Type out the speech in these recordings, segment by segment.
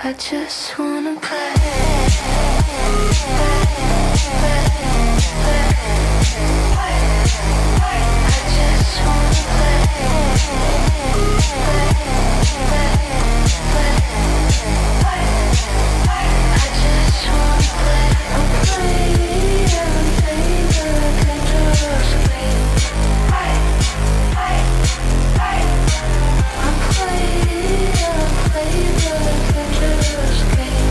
I just wanna play. Play the dangerous game.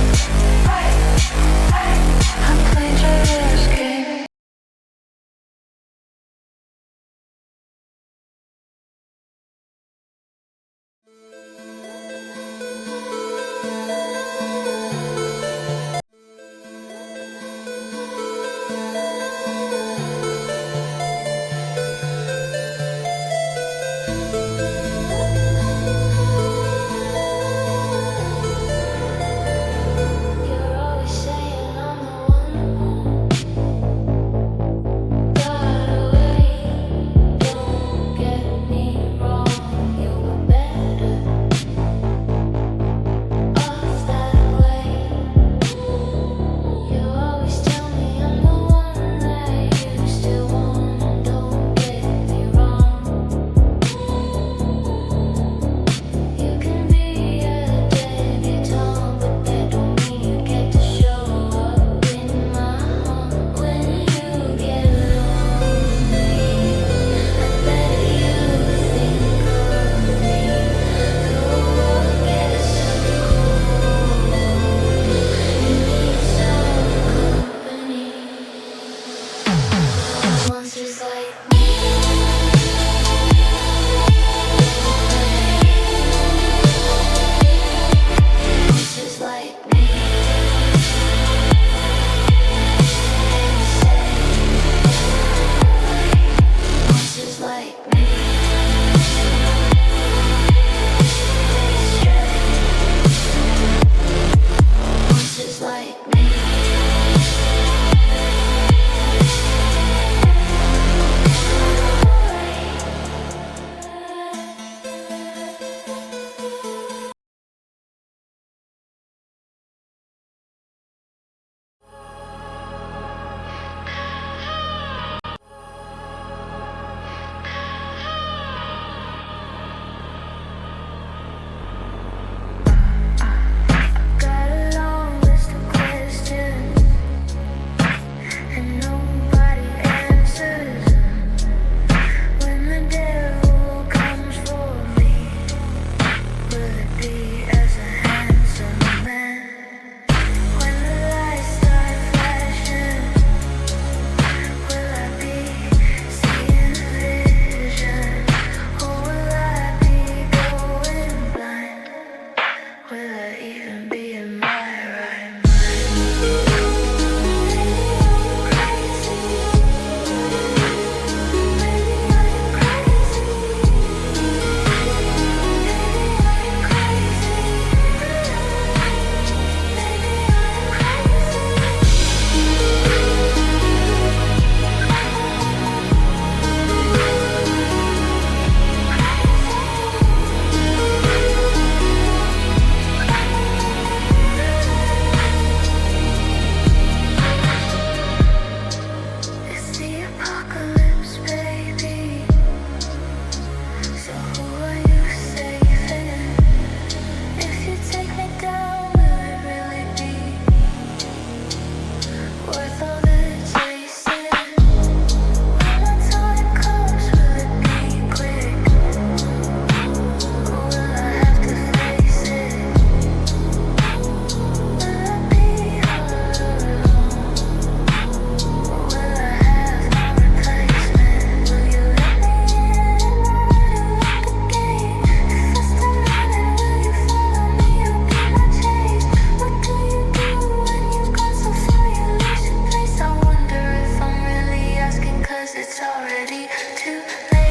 it's already too late.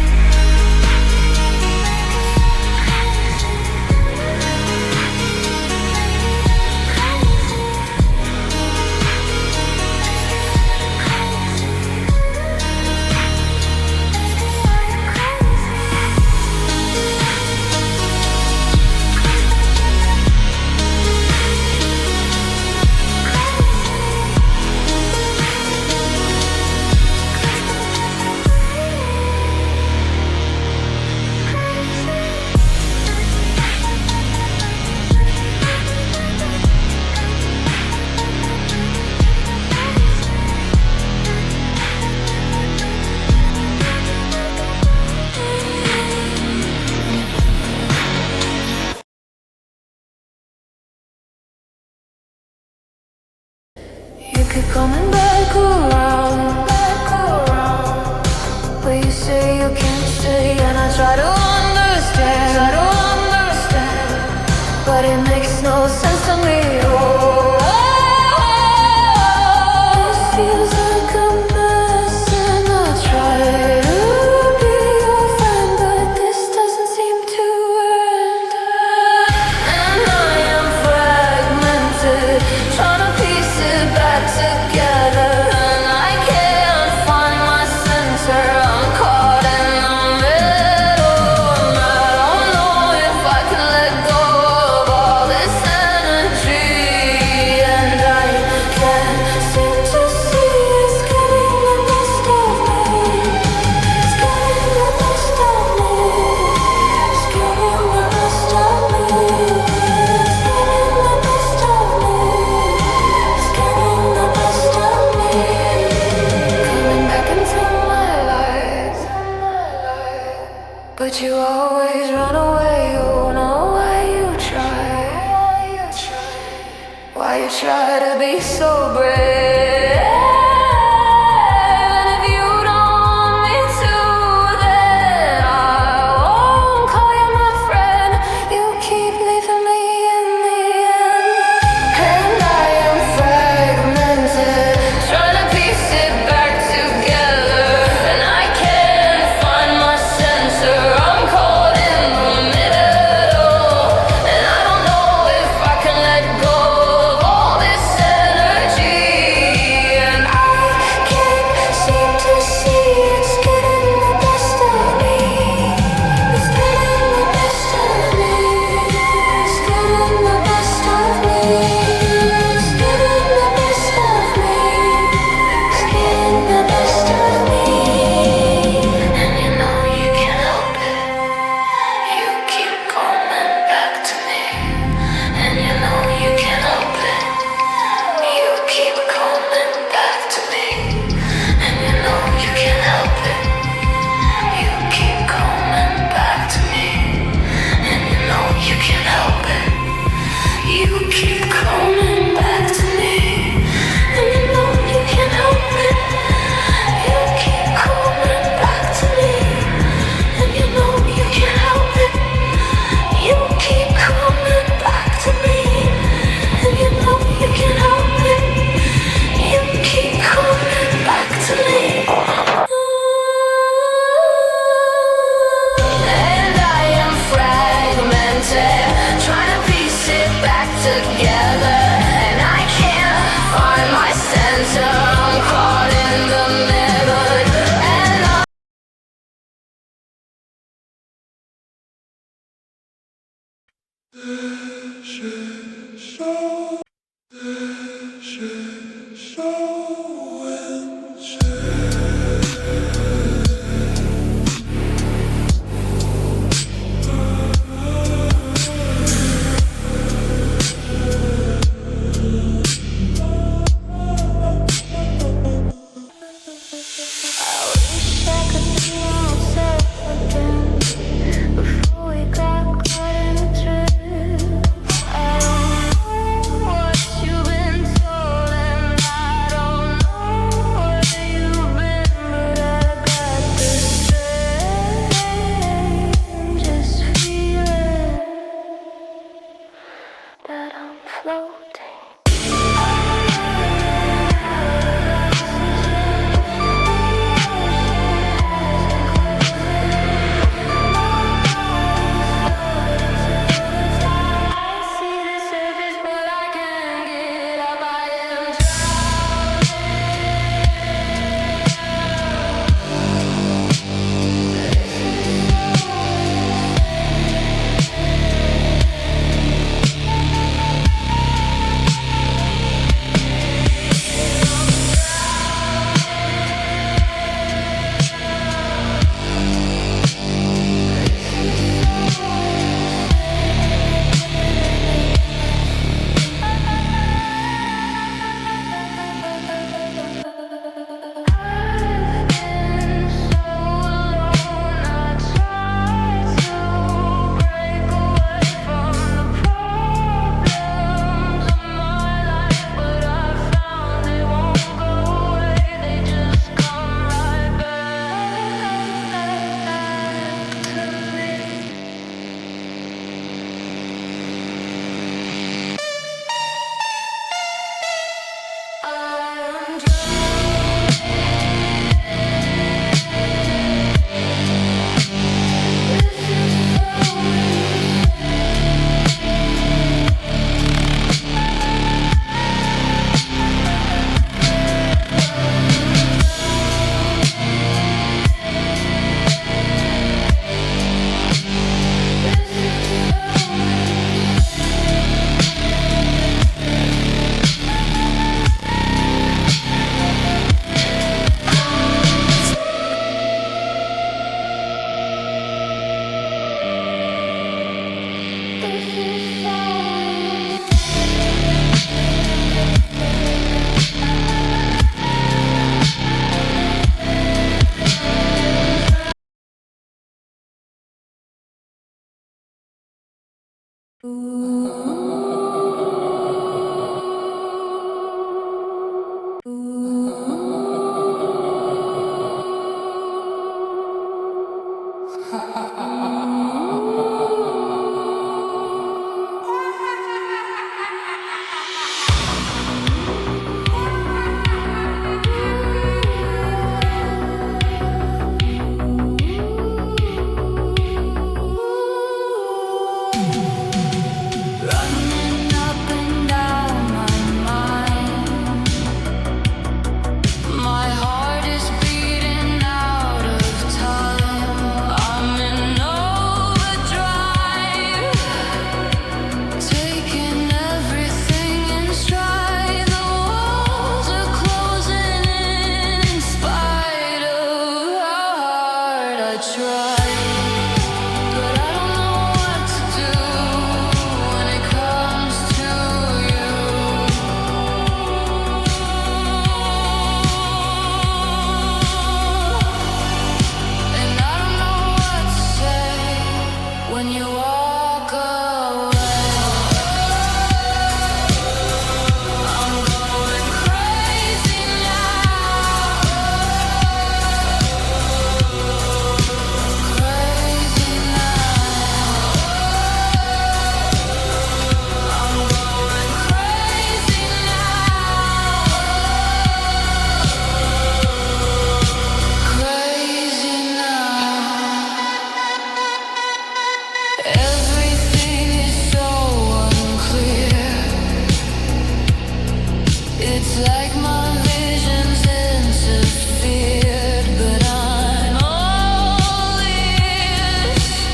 You keep coming back around, but you say you can't stay, and I try to understand, but it makes no sense to me. This feels like a mess, and I try to be your friend, but this doesn't seem to end. And I am fragmented, trying to piece it back together, and I can't find my center. I'm caught in the middle, and I don't know if I can let go of all this energy, and I can't seem to see it's getting the best of me. It's getting the best of me. It's getting the best of me. It's getting the best of me. It's getting the best of me. Coming back into my life, but you always run away. Oh no, why you try? Why you try to be so brave? And if you don't want me to, then I won't call you my friend. You keep leaving me in the end, and I am fragmented, trying to piece it back together, and I can't find my center. I'm caught in the middle, and I don't know if I can let go of all this energy, Running up and down my mind. My heart is beating out of time. I'm in overdrive, taking everything in stride. The walls are closing in spite of how hard I try. But I don't know what to do when it comes to you. And I don't know what to say when you walk away. I'm going crazy now. Crazy everything is so unclear. It's like my vision's interfered, but I'm all ears.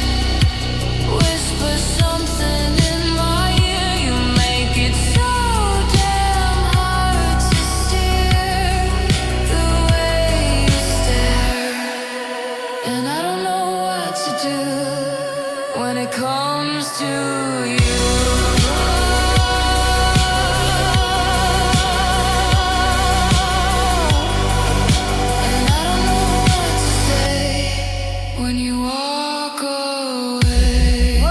Whisper something in my ear. You make it so damn hard to steer the way you stare. And I don't know what to do when it comes to you. And I don't know what to say when you walk away.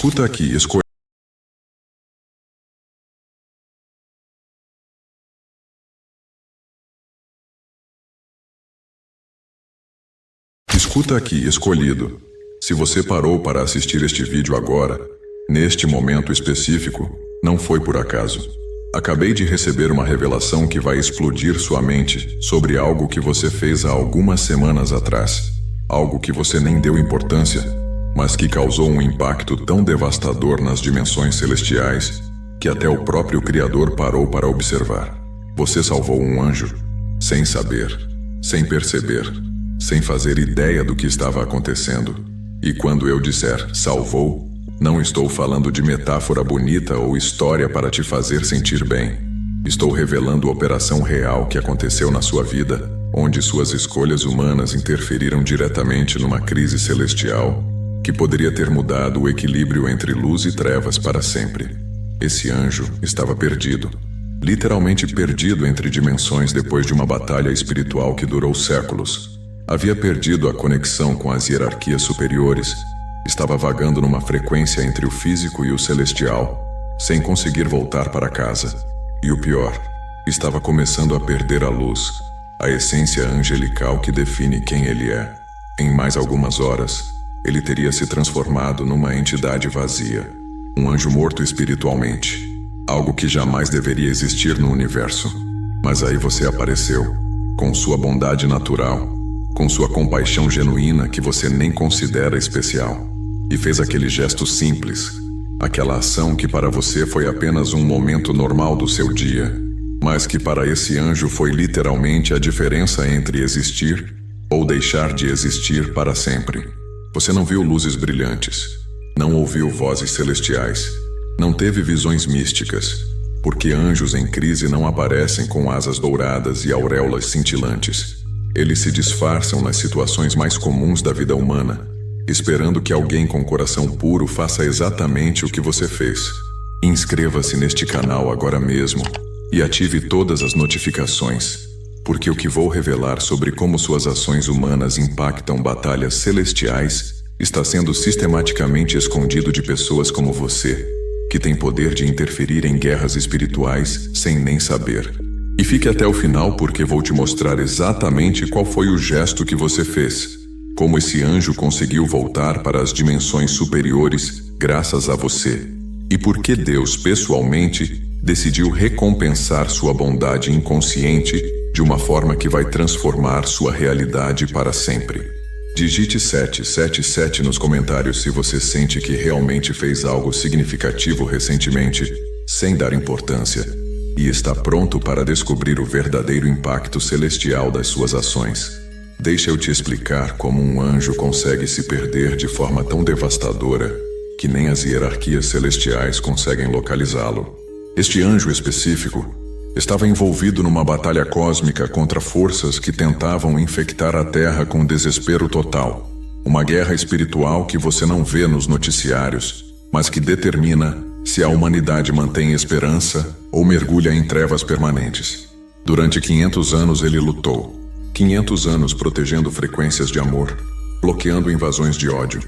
Escuta aqui, Escuta aqui, escolhido. Se você parou para assistir este vídeo agora, neste momento específico, não foi por acaso. Acabei de receber uma revelação que vai explodir sua mente sobre algo que você fez há algumas semanas atrás. Algo que você nem deu importância, mas que causou um impacto tão devastador nas dimensões celestiais que até o próprio Criador parou para observar. Você salvou um anjo, sem saber, sem perceber, sem fazer ideia do que estava acontecendo. E quando eu disser salvou, não estou falando de metáfora bonita ou história para te fazer sentir bem. Estou revelando a operação real que aconteceu na sua vida, onde suas escolhas humanas interferiram diretamente numa crise celestial que poderia ter mudado o equilíbrio entre luz e trevas para sempre. Esse anjo estava perdido, literalmente perdido entre dimensões depois de uma batalha espiritual que durou séculos. Havia perdido a conexão com as hierarquias superiores, estava vagando numa frequência entre o físico e o celestial, sem conseguir voltar para casa. E o pior, estava começando a perder a luz, a essência angelical que define quem ele é. Em mais algumas horas, ele teria se transformado numa entidade vazia, um anjo morto espiritualmente, algo que jamais deveria existir no universo. Mas aí você apareceu, com sua bondade natural, com sua compaixão genuína que você nem considera especial, e fez aquele gesto simples, aquela ação que para você foi apenas um momento normal do seu dia, mas que para esse anjo foi literalmente a diferença entre existir ou deixar de existir para sempre. Você não viu luzes brilhantes, não ouviu vozes celestiais, não teve visões místicas, porque anjos em crise não aparecem com asas douradas e auréolas cintilantes. Eles se disfarçam nas situações mais comuns da vida humana, esperando que alguém com coração puro faça exatamente o que você fez. Inscreva-se neste canal agora mesmo e ative todas as notificações, porque o que vou revelar sobre como suas ações humanas impactam batalhas celestiais está sendo sistematicamente escondido de pessoas como você, que têm poder de interferir em guerras espirituais sem nem saber. E fique até o final porque vou te mostrar exatamente qual foi o gesto que você fez, como esse anjo conseguiu voltar para as dimensões superiores graças a você, e por que Deus pessoalmente decidiu recompensar sua bondade inconsciente de uma forma que vai transformar sua realidade para sempre. Digite 777 nos comentários se você sente que realmente fez algo significativo recentemente, sem dar importância, e está pronto para descobrir o verdadeiro impacto celestial das suas ações. Deixa eu te explicar como um anjo consegue se perder de forma tão devastadora que nem as hierarquias celestiais conseguem localizá-lo. Este anjo específico estava envolvido numa batalha cósmica contra forças que tentavam infectar a Terra com desespero total. Uma guerra espiritual que você não vê nos noticiários, mas que determina se a humanidade mantém esperança ou mergulha em trevas permanentes. Durante 500 anos ele lutou. 500 anos protegendo frequências de amor, bloqueando invasões de ódio,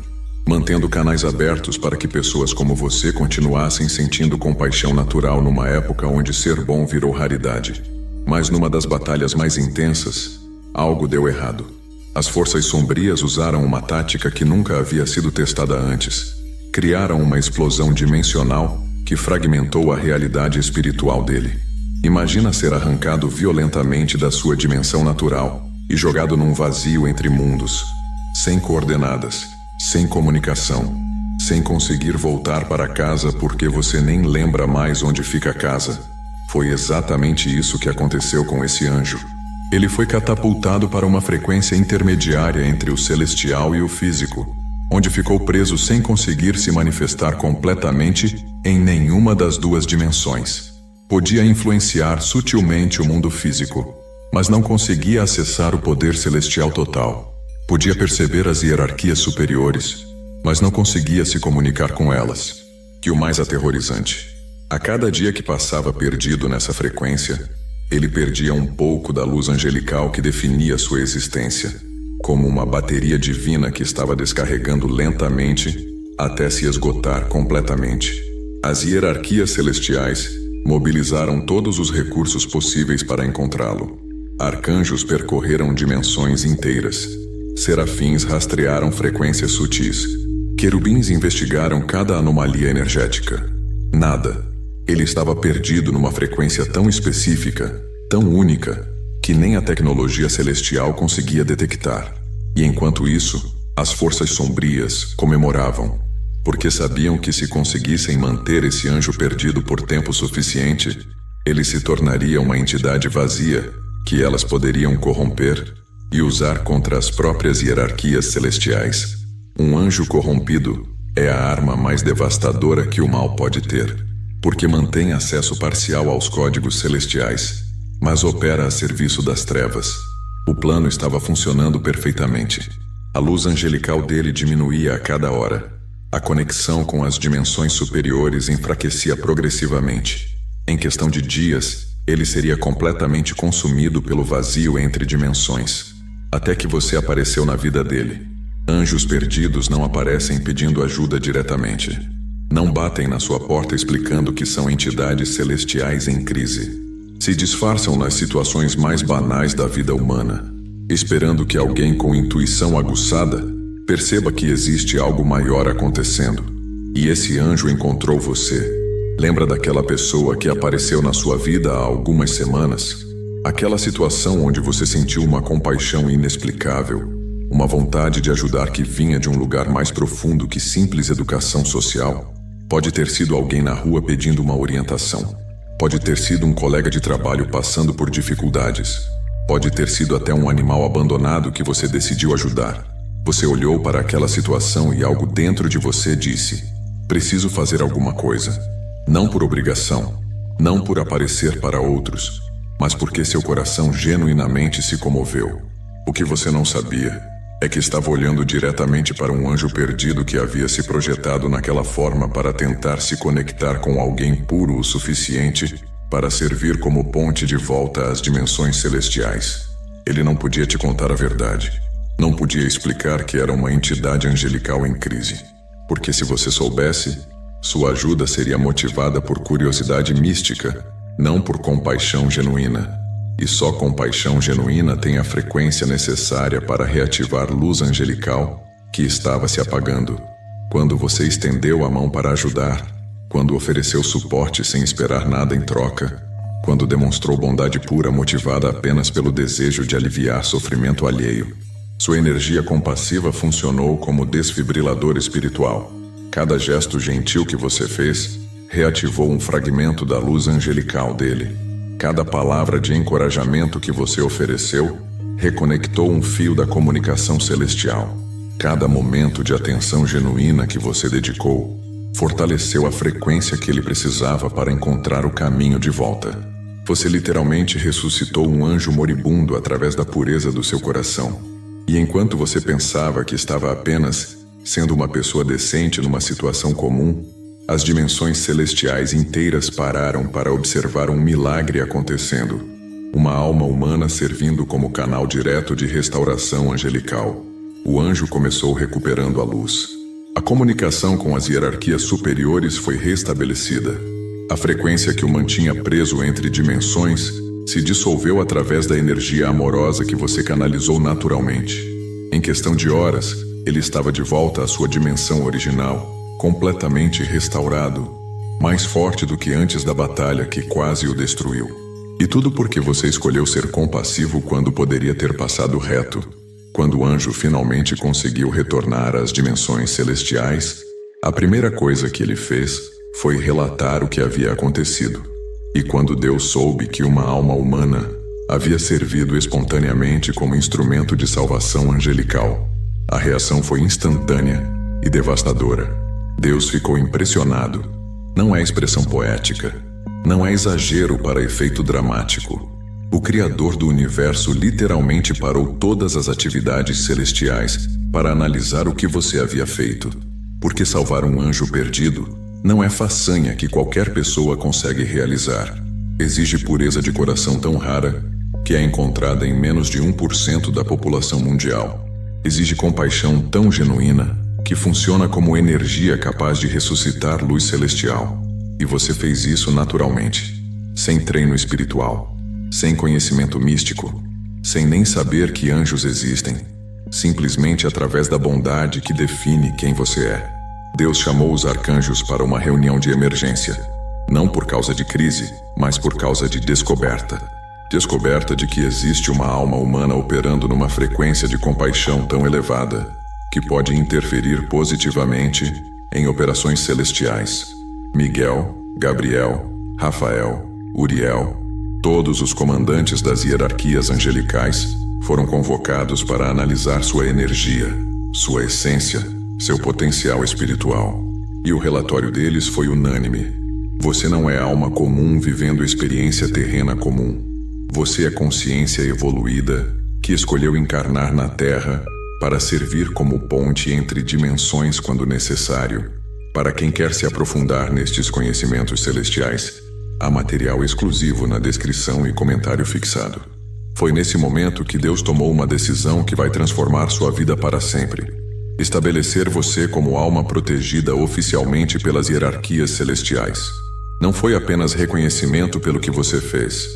mantendo canais abertos para que pessoas como você continuassem sentindo compaixão natural numa época onde ser bom virou raridade. Mas numa das batalhas mais intensas, algo deu errado. As forças sombrias usaram uma tática que nunca havia sido testada antes. Criaram uma explosão dimensional que fragmentou a realidade espiritual dele. Imagina ser arrancado violentamente da sua dimensão natural e jogado num vazio entre mundos, sem coordenadas, sem comunicação, sem conseguir voltar para casa porque você nem lembra mais onde fica a casa. Foi exatamente isso que aconteceu com esse anjo. Ele foi catapultado para uma frequência intermediária entre o celestial e o físico, onde ficou preso sem conseguir se manifestar completamente em nenhuma das duas dimensões. Podia influenciar sutilmente o mundo físico, mas não conseguia acessar o poder celestial total. Podia perceber as hierarquias superiores, mas não conseguia se comunicar com elas. E o mais aterrorizante, a cada dia que passava perdido nessa frequência, ele perdia um pouco da luz angelical que definia sua existência, como uma bateria divina que estava descarregando lentamente até se esgotar completamente. As hierarquias celestiais mobilizaram todos os recursos possíveis para encontrá-lo. Arcanjos percorreram dimensões inteiras. Serafins rastrearam frequências sutis. Querubins investigaram cada anomalia energética. Nada. Ele estava perdido numa frequência tão específica, tão única, que nem a tecnologia celestial conseguia detectar. E enquanto isso, as forças sombrias comemoravam, porque sabiam que se conseguissem manter esse anjo perdido por tempo suficiente, ele se tornaria uma entidade vazia que elas poderiam corromper e usar contra as próprias hierarquias celestiais. Um anjo corrompido é a arma mais devastadora que o mal pode ter, porque mantém acesso parcial aos códigos celestiais, mas opera a serviço das trevas. O plano estava funcionando perfeitamente. A luz angelical dele diminuía a cada hora. A conexão com as dimensões superiores enfraquecia progressivamente. Em questão de dias, ele seria completamente consumido pelo vazio entre dimensões. Até que você apareceu na vida dele. Anjos perdidos não aparecem pedindo ajuda diretamente. Não batem na sua porta explicando que são entidades celestiais em crise. Se disfarçam nas situações mais banais da vida humana, esperando que alguém com intuição aguçada perceba que existe algo maior acontecendo. E esse anjo encontrou você. Lembra daquela pessoa que apareceu na sua vida há algumas semanas? Aquela situação onde você sentiu uma compaixão inexplicável, uma vontade de ajudar que vinha de um lugar mais profundo que simples educação social? Pode ter sido alguém na rua pedindo uma orientação. Pode ter sido um colega de trabalho passando por dificuldades. Pode ter sido até um animal abandonado que você decidiu ajudar. Você olhou para aquela situação e algo dentro de você disse: preciso fazer alguma coisa. Não por obrigação, não por aparecer para outros, mas porque seu coração genuinamente se comoveu. O que você não sabia é que estava olhando diretamente para um anjo perdido que havia se projetado naquela forma para tentar se conectar com alguém puro o suficiente para servir como ponte de volta às dimensões celestiais. Ele não podia te contar a verdade. Não podia explicar que era uma entidade angelical em crise. Porque se você soubesse, sua ajuda seria motivada por curiosidade mística, não por compaixão genuína. E só compaixão genuína tem a frequência necessária para reativar luz angelical que estava se apagando. Quando você estendeu a mão para ajudar, quando ofereceu suporte sem esperar nada em troca, quando demonstrou bondade pura motivada apenas pelo desejo de aliviar sofrimento alheio, sua energia compassiva funcionou como desfibrilador espiritual. Cada gesto gentil que você fez reativou um fragmento da luz angelical dele. Cada palavra de encorajamento que você ofereceu reconectou um fio da comunicação celestial. Cada momento de atenção genuína que você dedicou fortaleceu a frequência que ele precisava para encontrar o caminho de volta. Você literalmente ressuscitou um anjo moribundo através da pureza do seu coração. E enquanto você pensava que estava apenas sendo uma pessoa decente numa situação comum, as dimensões celestiais inteiras pararam para observar um milagre acontecendo. Uma alma humana servindo como canal direto de restauração angelical. O anjo começou recuperando a luz. A comunicação com as hierarquias superiores foi restabelecida. A frequência que o mantinha preso entre dimensões se dissolveu através da energia amorosa que você canalizou naturalmente. Em questão de horas, ele estava de volta à sua dimensão original, completamente restaurado, mais forte do que antes da batalha que quase o destruiu. E tudo porque você escolheu ser compassivo quando poderia ter passado reto. Quando o anjo finalmente conseguiu retornar às dimensões celestiais, a primeira coisa que ele fez foi relatar o que havia acontecido. E quando Deus soube que uma alma humana havia servido espontaneamente como instrumento de salvação angelical, a reação foi instantânea e devastadora. Deus ficou impressionado. Não é expressão poética. Não é exagero para efeito dramático. O Criador do Universo literalmente parou todas as atividades celestiais para analisar o que você havia feito. Porque salvar um anjo perdido não é façanha que qualquer pessoa consegue realizar. Exige pureza de coração tão rara que é encontrada em menos de 1% da população mundial. Exige compaixão tão genuína que funciona como energia capaz de ressuscitar luz celestial. E você fez isso naturalmente, sem treino espiritual, sem conhecimento místico, sem nem saber que anjos existem, simplesmente através da bondade que define quem você é. Deus chamou os arcanjos para uma reunião de emergência, não por causa de crise, mas por causa de descoberta. Descoberta de que existe uma alma humana operando numa frequência de compaixão tão elevada que pode interferir positivamente em operações celestiais. Miguel, Gabriel, Rafael, Uriel, todos os comandantes das hierarquias angelicais foram convocados para analisar sua energia, sua essência, seu potencial espiritual. E o relatório deles foi unânime. Você não é alma comum vivendo experiência terrena comum. Você é consciência evoluída que escolheu encarnar na Terra para servir como ponte entre dimensões quando necessário. Para quem quer se aprofundar nestes conhecimentos celestiais, há material exclusivo na descrição e comentário fixado. Foi nesse momento que Deus tomou uma decisão que vai transformar sua vida para sempre. Estabelecer você como alma protegida oficialmente pelas hierarquias celestiais. Não foi apenas reconhecimento pelo que você fez.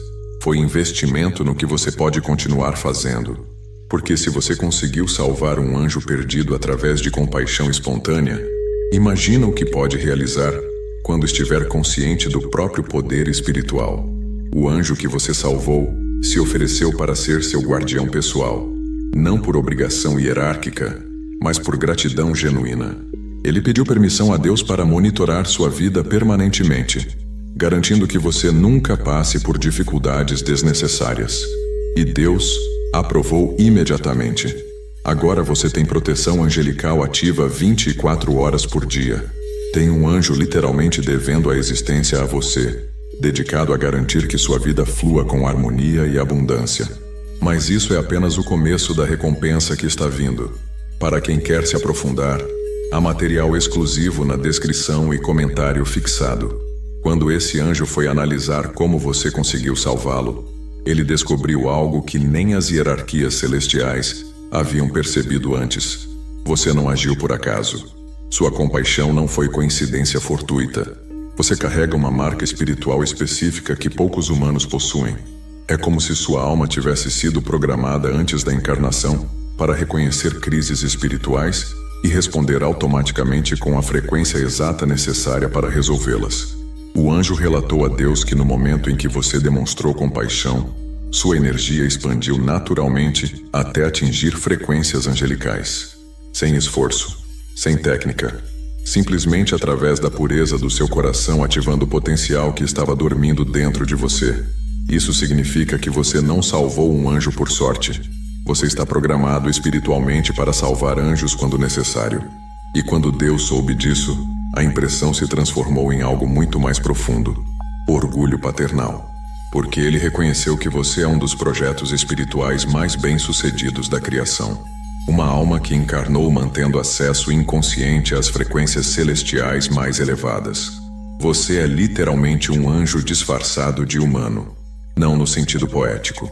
Foi investimento no que você pode continuar fazendo. Porque se você conseguiu salvar um anjo perdido através de compaixão espontânea, imagina o que pode realizar quando estiver consciente do próprio poder espiritual. O anjo que você salvou se ofereceu para ser seu guardião pessoal, não por obrigação hierárquica, mas por gratidão genuína. Ele pediu permissão a Deus para monitorar sua vida permanentemente, garantindo que você nunca passe por dificuldades desnecessárias. E Deus aprovou imediatamente. Agora você tem proteção angelical ativa 24 horas por dia. Tem um anjo literalmente devendo a existência a você, dedicado a garantir que sua vida flua com harmonia e abundância. Mas isso é apenas o começo da recompensa que está vindo. Para quem quer se aprofundar, há material exclusivo na descrição e comentário fixado. Quando esse anjo foi analisar como você conseguiu salvá-lo, ele descobriu algo que nem as hierarquias celestiais haviam percebido antes. Você não agiu por acaso. Sua compaixão não foi coincidência fortuita. Você carrega uma marca espiritual específica que poucos humanos possuem. É como se sua alma tivesse sido programada antes da encarnação para reconhecer crises espirituais e responder automaticamente com a frequência exata necessária para resolvê-las. O anjo relatou a Deus que no momento em que você demonstrou compaixão, sua energia expandiu naturalmente até atingir frequências angelicais. Sem esforço, sem técnica, simplesmente através da pureza do seu coração ativando o potencial que estava dormindo dentro de você. Isso significa que você não salvou um anjo por sorte. Você está programado espiritualmente para salvar anjos quando necessário. E quando Deus soube disso, a impressão se transformou em algo muito mais profundo: orgulho paternal. Porque ele reconheceu que você é um dos projetos espirituais mais bem-sucedidos da criação. Uma alma que encarnou mantendo acesso inconsciente às frequências celestiais mais elevadas. Você é literalmente um anjo disfarçado de humano. Não no sentido poético,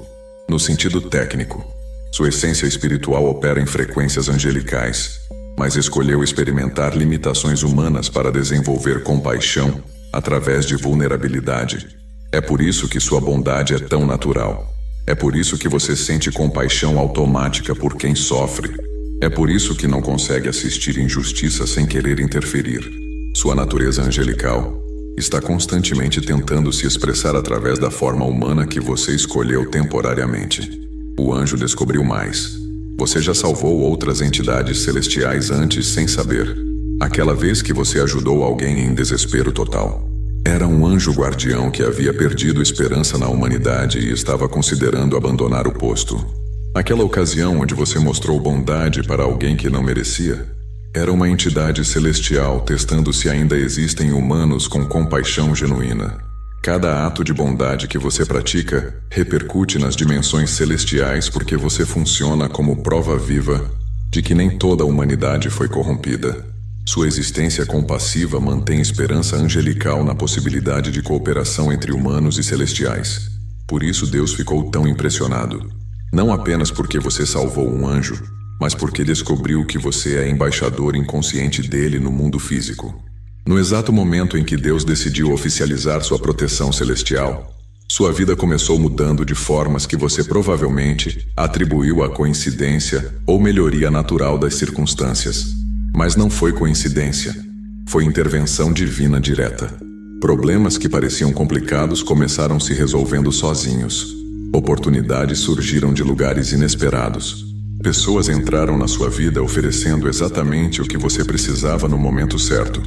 no sentido técnico. Sua essência espiritual opera em frequências angelicais, mas escolheu experimentar limitações humanas para desenvolver compaixão através de vulnerabilidade. É por isso que sua bondade é tão natural. É por isso que você sente compaixão automática por quem sofre. É por isso que não consegue assistir injustiça sem querer interferir. Sua natureza angelical está constantemente tentando se expressar através da forma humana que você escolheu temporariamente. O anjo descobriu mais. Você já salvou outras entidades celestiais antes sem saber. Aquela vez que você ajudou alguém em desespero total. Era um anjo guardião que havia perdido esperança na humanidade e estava considerando abandonar o posto. Aquela ocasião onde você mostrou bondade para alguém que não merecia, era uma entidade celestial testando se ainda existem humanos com compaixão genuína. Cada ato de bondade que você pratica repercute nas dimensões celestiais porque você funciona como prova viva de que nem toda a humanidade foi corrompida. Sua existência compassiva mantém esperança angelical na possibilidade de cooperação entre humanos e celestiais. Por isso Deus ficou tão impressionado. Não apenas porque você salvou um anjo, mas porque descobriu que você é embaixador inconsciente dele no mundo físico. No exato momento em que Deus decidiu oficializar sua proteção celestial, sua vida começou mudando de formas que você provavelmente atribuiu à coincidência ou melhoria natural das circunstâncias. Mas não foi coincidência, foi intervenção divina direta. Problemas que pareciam complicados começaram se resolvendo sozinhos. Oportunidades surgiram de lugares inesperados. Pessoas entraram na sua vida oferecendo exatamente o que você precisava no momento certo.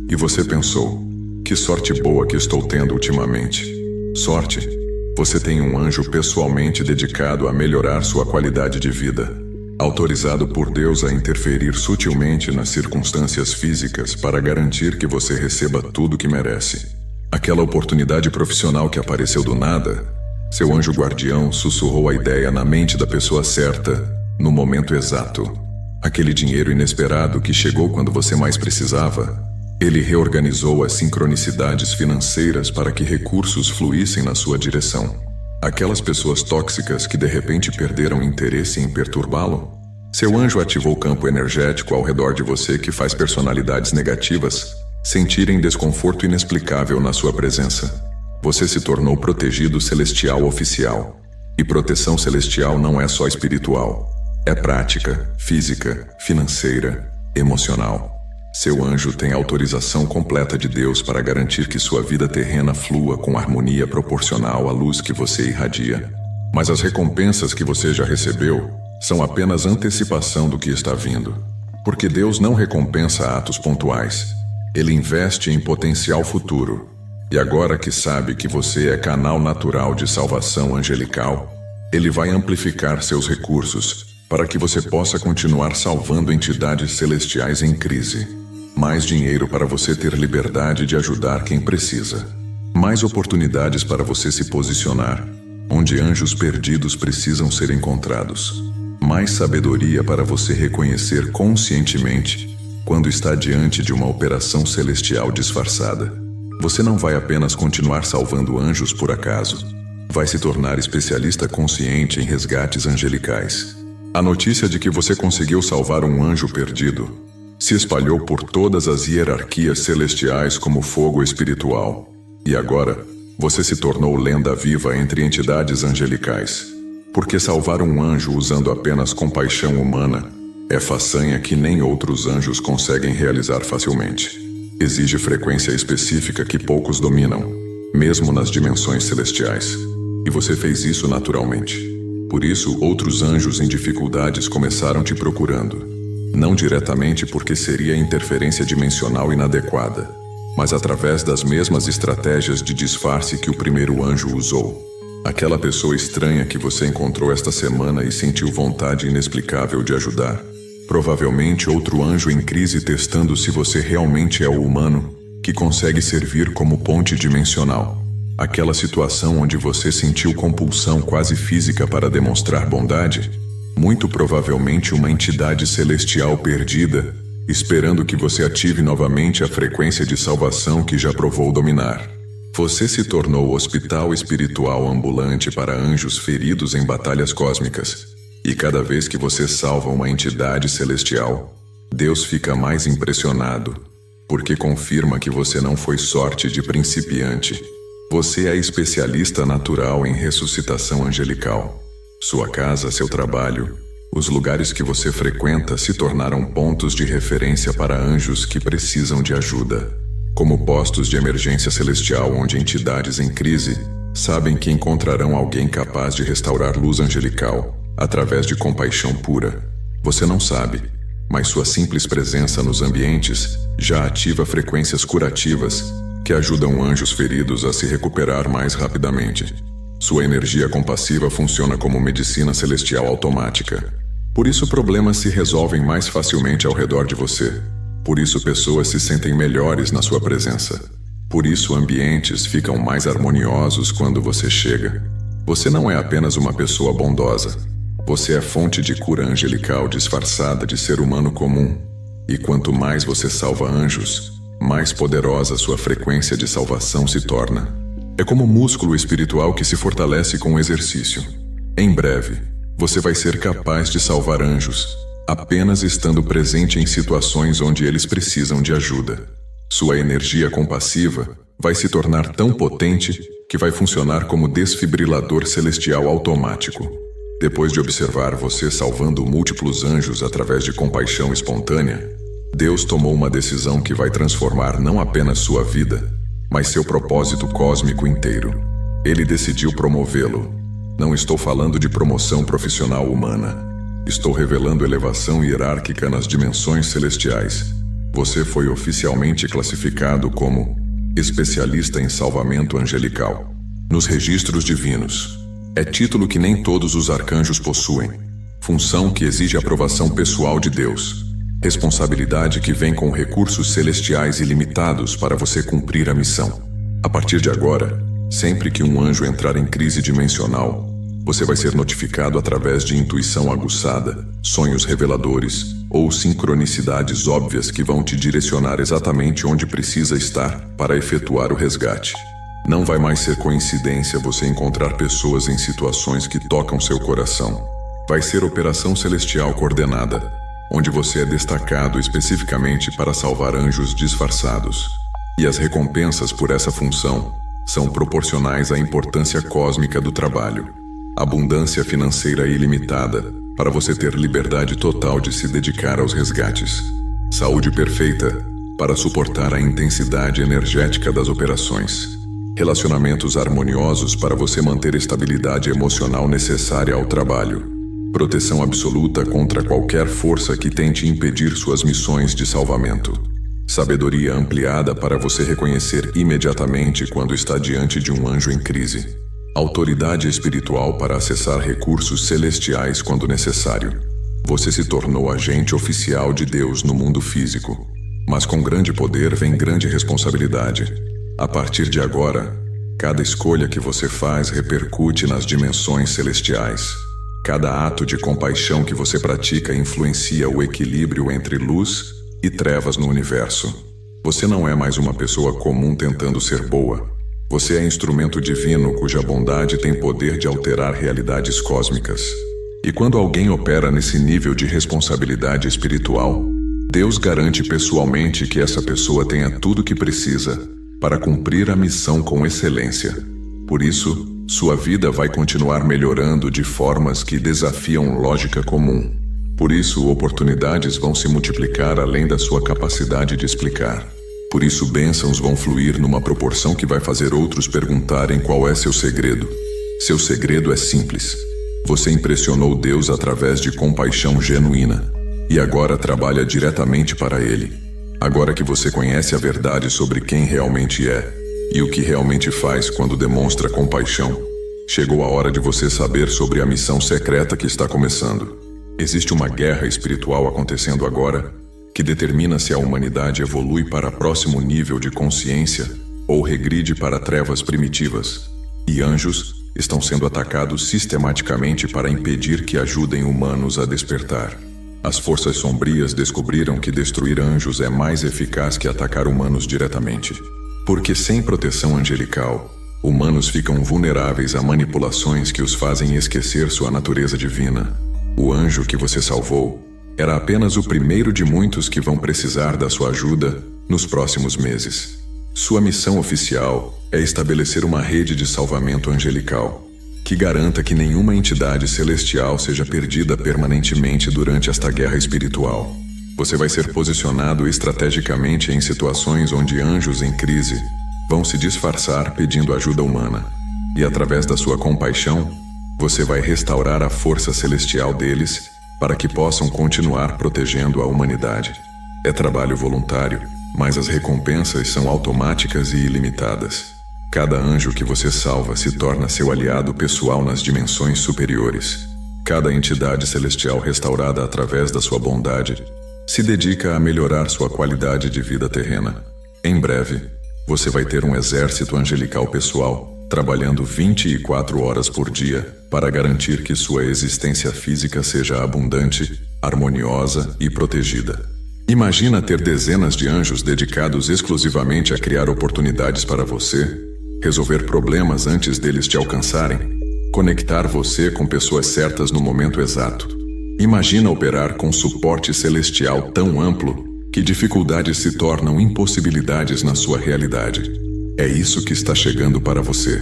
E você pensou, que sorte boa que estou tendo ultimamente. Sorte? Você tem um anjo pessoalmente dedicado a melhorar sua qualidade de vida, autorizado por Deus a interferir sutilmente nas circunstâncias físicas para garantir que você receba tudo que merece. Aquela oportunidade profissional que apareceu do nada, seu anjo guardião sussurrou a ideia na mente da pessoa certa, no momento exato. Aquele dinheiro inesperado que chegou quando você mais precisava, ele reorganizou as sincronicidades financeiras para que recursos fluíssem na sua direção. Aquelas pessoas tóxicas que de repente perderam interesse em perturbá-lo, seu anjo ativou o campo energético ao redor de você que faz personalidades negativas sentirem desconforto inexplicável na sua presença. Você se tornou protegido celestial oficial. E proteção celestial não é só espiritual. É prática, física, financeira, emocional. Seu anjo tem autorização completa de Deus para garantir que sua vida terrena flua com harmonia proporcional à luz que você irradia. Mas as recompensas que você já recebeu são apenas antecipação do que está vindo. Porque Deus não recompensa atos pontuais. Ele investe em potencial futuro. E agora que sabe que você é canal natural de salvação angelical, Ele vai amplificar seus recursos para que você possa continuar salvando entidades celestiais em crise. Mais dinheiro para você ter liberdade de ajudar quem precisa. Mais oportunidades para você se posicionar, onde anjos perdidos precisam ser encontrados. Mais sabedoria para você reconhecer conscientemente quando está diante de uma operação celestial disfarçada. Você não vai apenas continuar salvando anjos por acaso. Vai se tornar especialista consciente em resgates angelicais. A notícia de que você conseguiu salvar um anjo perdido se espalhou por todas as hierarquias celestiais como fogo espiritual. E agora, você se tornou lenda viva entre entidades angelicais. Porque salvar um anjo usando apenas compaixão humana é façanha que nem outros anjos conseguem realizar facilmente. Exige frequência específica que poucos dominam, mesmo nas dimensões celestiais. E você fez isso naturalmente. Por isso, outros anjos em dificuldades começaram te procurando. Não diretamente porque seria interferência dimensional inadequada, mas através das mesmas estratégias de disfarce que o primeiro anjo usou. Aquela pessoa estranha que você encontrou esta semana e sentiu vontade inexplicável de ajudar. Provavelmente outro anjo em crise testando se você realmente é o humano que consegue servir como ponte dimensional. Aquela situação onde você sentiu compulsão quase física para demonstrar bondade, muito provavelmente uma entidade celestial perdida, esperando que você ative novamente a frequência de salvação que já provou dominar. Você se tornou hospital espiritual ambulante para anjos feridos em batalhas cósmicas. E cada vez que você salva uma entidade celestial, Deus fica mais impressionado, porque confirma que você não foi sorte de principiante. Você é especialista natural em ressuscitação angelical. Sua casa, seu trabalho, os lugares que você frequenta se tornaram pontos de referência para anjos que precisam de ajuda. Como postos de emergência celestial onde entidades em crise sabem que encontrarão alguém capaz de restaurar luz angelical através de compaixão pura. Você não sabe, mas sua simples presença nos ambientes já ativa frequências curativas que ajudam anjos feridos a se recuperar mais rapidamente. Sua energia compassiva funciona como medicina celestial automática. Por isso problemas se resolvem mais facilmente ao redor de você. Por isso pessoas se sentem melhores na sua presença. Por isso ambientes ficam mais harmoniosos quando você chega. Você não é apenas uma pessoa bondosa. Você é fonte de cura angelical disfarçada de ser humano comum. E quanto mais você salva anjos, mais poderosa sua frequência de salvação se torna. É como músculo espiritual que se fortalece com o exercício. Em breve, você vai ser capaz de salvar anjos, apenas estando presente em situações onde eles precisam de ajuda. Sua energia compassiva vai se tornar tão potente que vai funcionar como desfibrilador celestial automático. Depois de observar você salvando múltiplos anjos através de compaixão espontânea, Deus tomou uma decisão que vai transformar não apenas sua vida, mas seu propósito cósmico inteiro. Ele decidiu promovê-lo. Não estou falando de promoção profissional humana. Estou revelando elevação hierárquica nas dimensões celestiais. Você foi oficialmente classificado como especialista em salvamento angelical nos registros divinos. É título que nem todos os arcanjos possuem. Função que exige aprovação pessoal de Deus. Responsabilidade que vem com recursos celestiais ilimitados para você cumprir a missão. A partir de agora, sempre que um anjo entrar em crise dimensional, você vai ser notificado através de intuição aguçada, sonhos reveladores ou sincronicidades óbvias que vão te direcionar exatamente onde precisa estar para efetuar o resgate. Não vai mais ser coincidência você encontrar pessoas em situações que tocam seu coração. Vai ser operação celestial coordenada, onde você é destacado especificamente para salvar anjos disfarçados. E as recompensas por essa função são proporcionais à importância cósmica do trabalho. Abundância financeira ilimitada, para você ter liberdade total de se dedicar aos resgates. Saúde perfeita, para suportar a intensidade energética das operações. Relacionamentos harmoniosos para você manter a estabilidade emocional necessária ao trabalho. Proteção absoluta contra qualquer força que tente impedir suas missões de salvamento. Sabedoria ampliada para você reconhecer imediatamente quando está diante de um anjo em crise. Autoridade espiritual para acessar recursos celestiais quando necessário. Você se tornou agente oficial de Deus no mundo físico. Mas com grande poder vem grande responsabilidade. A partir de agora, cada escolha que você faz repercute nas dimensões celestiais. Cada ato de compaixão que você pratica influencia o equilíbrio entre luz e trevas no universo. Você não é mais uma pessoa comum tentando ser boa. Você é instrumento divino cuja bondade tem poder de alterar realidades cósmicas. E quando alguém opera nesse nível de responsabilidade espiritual, Deus garante pessoalmente que essa pessoa tenha tudo o que precisa para cumprir a missão com excelência. Por isso, sua vida vai continuar melhorando de formas que desafiam lógica comum. Por isso, oportunidades vão se multiplicar além da sua capacidade de explicar. Por isso, bênçãos vão fluir numa proporção que vai fazer outros perguntarem qual é seu segredo. Seu segredo é simples. Você impressionou Deus através de compaixão genuína. E agora trabalha diretamente para Ele. Agora que você conhece a verdade sobre quem realmente é e o que realmente faz quando demonstra compaixão, chegou a hora de você saber sobre a missão secreta que está começando. Existe uma guerra espiritual acontecendo agora que determina se a humanidade evolui para próximo nível de consciência ou regride para trevas primitivas. E anjos estão sendo atacados sistematicamente para impedir que ajudem humanos a despertar. As forças sombrias descobriram que destruir anjos é mais eficaz que atacar humanos diretamente. Porque sem proteção angelical, humanos ficam vulneráveis a manipulações que os fazem esquecer sua natureza divina. O anjo que você salvou era apenas o primeiro de muitos que vão precisar da sua ajuda nos próximos meses. Sua missão oficial é estabelecer uma rede de salvamento angelical, que garanta que nenhuma entidade celestial seja perdida permanentemente durante esta guerra espiritual. Você vai ser posicionado estrategicamente em situações onde anjos em crise vão se disfarçar pedindo ajuda humana. E através da sua compaixão, você vai restaurar a força celestial deles para que possam continuar protegendo a humanidade. É trabalho voluntário, mas as recompensas são automáticas e ilimitadas. Cada anjo que você salva se torna seu aliado pessoal nas dimensões superiores. Cada entidade celestial restaurada através da sua bondade se dedica a melhorar sua qualidade de vida terrena. Em breve, você vai ter um exército angelical pessoal, trabalhando 24 horas por dia para garantir que sua existência física seja abundante, harmoniosa e protegida. Imagina ter dezenas de anjos dedicados exclusivamente a criar oportunidades para você, resolver problemas antes deles te alcançarem, conectar você com pessoas certas no momento exato. Imagina operar com suporte celestial tão amplo que dificuldades se tornam impossibilidades na sua realidade. É isso que está chegando para você,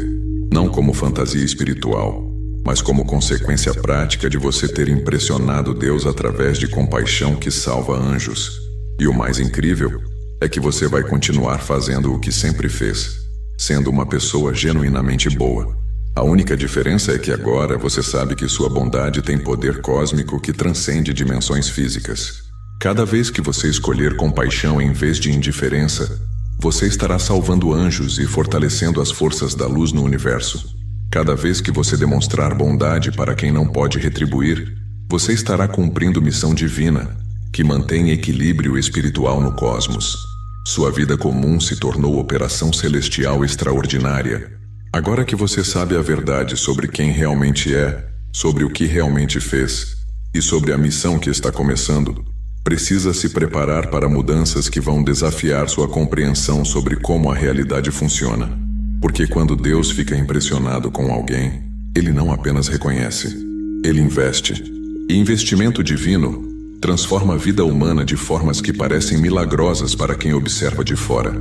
não como fantasia espiritual, mas como consequência prática de você ter impressionado Deus através de compaixão que salva anjos. E o mais incrível é que você vai continuar fazendo o que sempre fez, sendo uma pessoa genuinamente boa. A única diferença é que agora você sabe que sua bondade tem poder cósmico que transcende dimensões físicas. Cada vez que você escolher compaixão em vez de indiferença, você estará salvando anjos e fortalecendo as forças da luz no universo. Cada vez que você demonstrar bondade para quem não pode retribuir, você estará cumprindo missão divina, que mantém equilíbrio espiritual no cosmos. Sua vida comum se tornou operação celestial extraordinária. Agora que você sabe a verdade sobre quem realmente é, sobre o que realmente fez e sobre a missão que está começando, precisa se preparar para mudanças que vão desafiar sua compreensão sobre como a realidade funciona. Porque quando Deus fica impressionado com alguém, Ele não apenas reconhece, Ele investe. E investimento divino transforma a vida humana de formas que parecem milagrosas para quem observa de fora.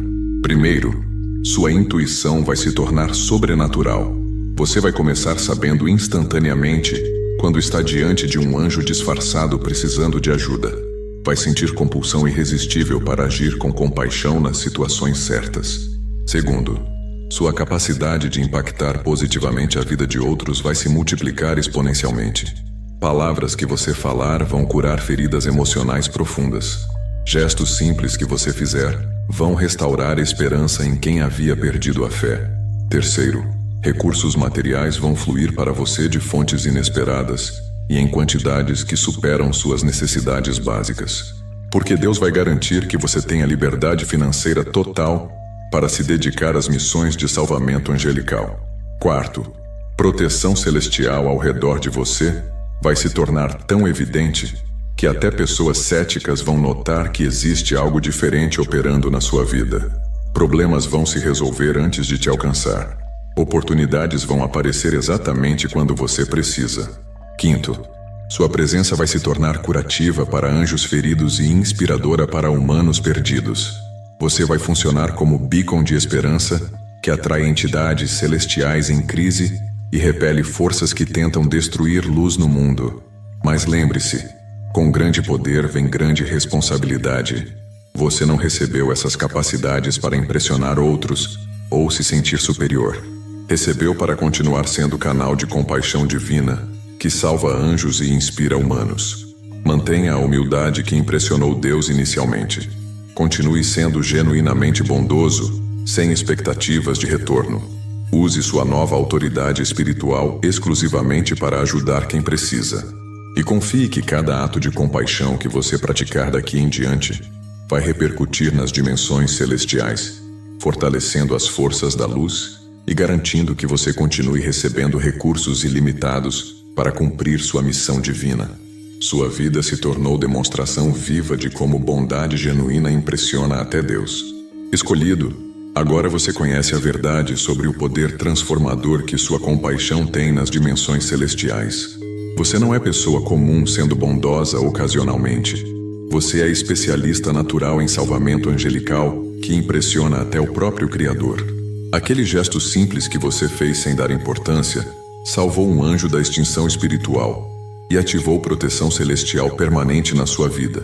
Primeiro, sua intuição vai se tornar sobrenatural. Você vai começar sabendo instantaneamente quando está diante de um anjo disfarçado precisando de ajuda. Vai sentir compulsão irresistível para agir com compaixão nas situações certas. Segundo, sua capacidade de impactar positivamente a vida de outros vai se multiplicar exponencialmente. Palavras que você falar vão curar feridas emocionais profundas. Gestos simples que você fizer vão restaurar a esperança em quem havia perdido a fé. Terceiro, recursos materiais vão fluir para você de fontes inesperadas e em quantidades que superam suas necessidades básicas. Porque Deus vai garantir que você tenha liberdade financeira total para se dedicar às missões de salvamento angelical. Quarto, proteção celestial ao redor de você vai se tornar tão evidente que até pessoas céticas vão notar que existe algo diferente operando na sua vida. Problemas vão se resolver antes de te alcançar. Oportunidades vão aparecer exatamente quando você precisa. Quinto, sua presença vai se tornar curativa para anjos feridos e inspiradora para humanos perdidos. Você vai funcionar como beacon de esperança que atrai entidades celestiais em crise e repele forças que tentam destruir luz no mundo. Mas lembre-se, com grande poder vem grande responsabilidade. Você não recebeu essas capacidades para impressionar outros ou se sentir superior. Recebeu para continuar sendo canal de compaixão divina, que salva anjos e inspira humanos. Mantenha a humildade que impressionou Deus inicialmente. Continue sendo genuinamente bondoso, sem expectativas de retorno. Use sua nova autoridade espiritual exclusivamente para ajudar quem precisa. E confie que cada ato de compaixão que você praticar daqui em diante vai repercutir nas dimensões celestiais, fortalecendo as forças da luz e garantindo que você continue recebendo recursos ilimitados para cumprir sua missão divina. Sua vida se tornou demonstração viva de como bondade genuína impressiona até Deus. Escolhido, agora você conhece a verdade sobre o poder transformador que sua compaixão tem nas dimensões celestiais. Você não é pessoa comum sendo bondosa ocasionalmente. Você é especialista natural em salvamento angelical que impressiona até o próprio Criador. Aquele gesto simples que você fez sem dar importância salvou um anjo da extinção espiritual e ativou proteção celestial permanente na sua vida.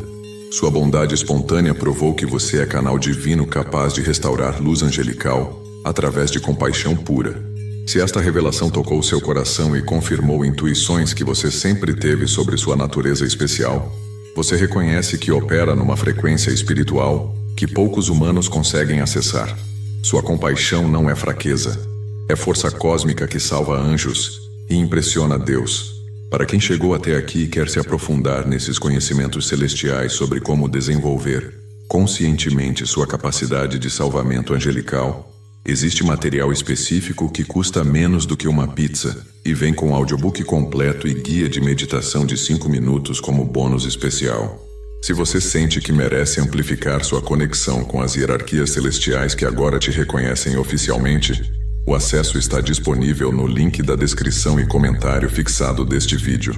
Sua bondade espontânea provou que você é canal divino capaz de restaurar luz angelical através de compaixão pura. Se esta revelação tocou seu coração e confirmou intuições que você sempre teve sobre sua natureza especial, você reconhece que opera numa frequência espiritual que poucos humanos conseguem acessar. Sua compaixão não é fraqueza, é força cósmica que salva anjos e impressiona Deus. Para quem chegou até aqui e quer se aprofundar nesses conhecimentos celestiais sobre como desenvolver conscientemente sua capacidade de salvamento angelical, existe material específico que custa menos do que uma pizza e vem com audiobook completo e guia de meditação de 5 minutos como bônus especial. Se você sente que merece amplificar sua conexão com as hierarquias celestiais que agora te reconhecem oficialmente, o acesso está disponível no link da descrição e comentário fixado deste vídeo.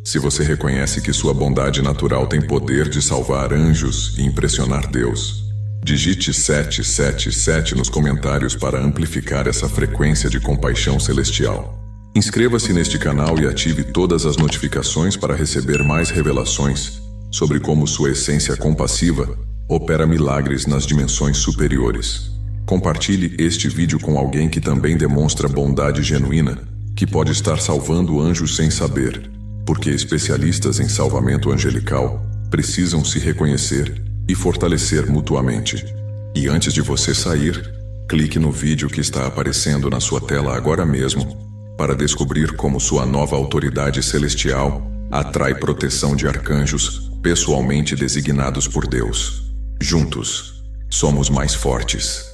Se você reconhece que sua bondade natural tem poder de salvar anjos e impressionar Deus, digite 777 nos comentários para amplificar essa frequência de compaixão celestial. Inscreva-se neste canal e ative todas as notificações para receber mais revelações sobre como sua essência compassiva opera milagres nas dimensões superiores. Compartilhe este vídeo com alguém que também demonstra bondade genuína, que pode estar salvando anjos sem saber, porque especialistas em salvamento angelical precisam se reconhecer e fortalecer mutuamente. E antes de você sair, clique no vídeo que está aparecendo na sua tela agora mesmo para descobrir como sua nova autoridade celestial atrai proteção de arcanjos pessoalmente designados por Deus. Juntos, somos mais fortes.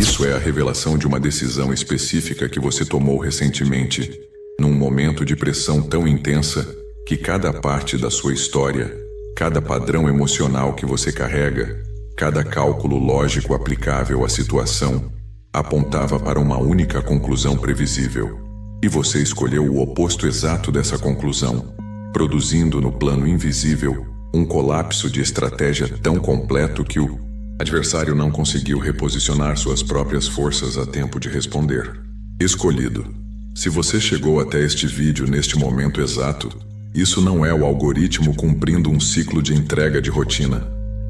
Isso é a revelação de uma decisão específica que você tomou recentemente, num momento de pressão tão intensa que cada parte da sua história, cada padrão emocional que você carrega, cada cálculo lógico aplicável à situação, apontava para uma única conclusão previsível. E você escolheu o oposto exato dessa conclusão, produzindo no plano invisível um colapso de estratégia tão completo que o adversário não conseguiu reposicionar suas próprias forças a tempo de responder. Escolhido. Se você chegou até este vídeo neste momento exato, isso não é o algoritmo cumprindo um ciclo de entrega de rotina.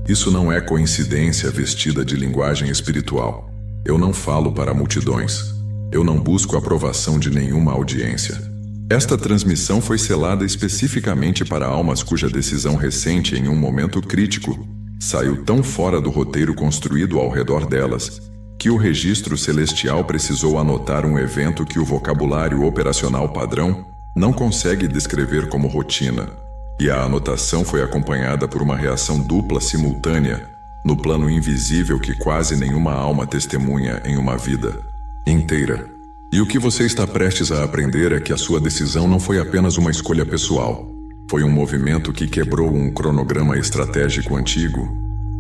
Isso não é coincidência vestida de linguagem espiritual. Eu não falo para multidões. Eu não busco a aprovação de nenhuma audiência. Esta transmissão foi selada especificamente para almas cuja decisão recente em um momento crítico saiu tão fora do roteiro construído ao redor delas, que o registro celestial precisou anotar um evento que o vocabulário operacional padrão não consegue descrever como rotina, e a anotação foi acompanhada por uma reação dupla simultânea, no plano invisível que quase nenhuma alma testemunha em uma vida inteira. E o que você está prestes a aprender é que a sua decisão não foi apenas uma escolha pessoal. Foi um movimento que quebrou um cronograma estratégico antigo,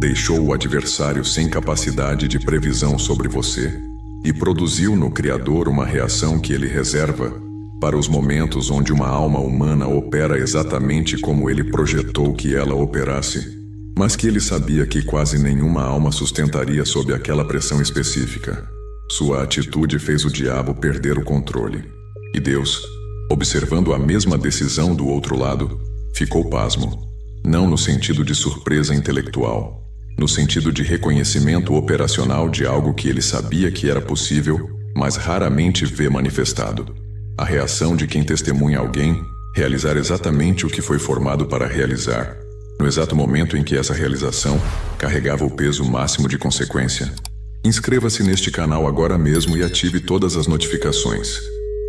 deixou o adversário sem capacidade de previsão sobre você e produziu no Criador uma reação que ele reserva para os momentos onde uma alma humana opera exatamente como ele projetou que ela operasse, mas que ele sabia que quase nenhuma alma sustentaria sob aquela pressão específica. Sua atitude fez o diabo perder o controle. E Deus, observando a mesma decisão do outro lado, ficou pasmo. Não no sentido de surpresa intelectual, no sentido de reconhecimento operacional de algo que ele sabia que era possível, mas raramente vê manifestado. A reação de quem testemunha alguém realizar exatamente o que foi formado para realizar, no exato momento em que essa realização carregava o peso máximo de consequência. Inscreva-se neste canal agora mesmo e ative todas as notificações.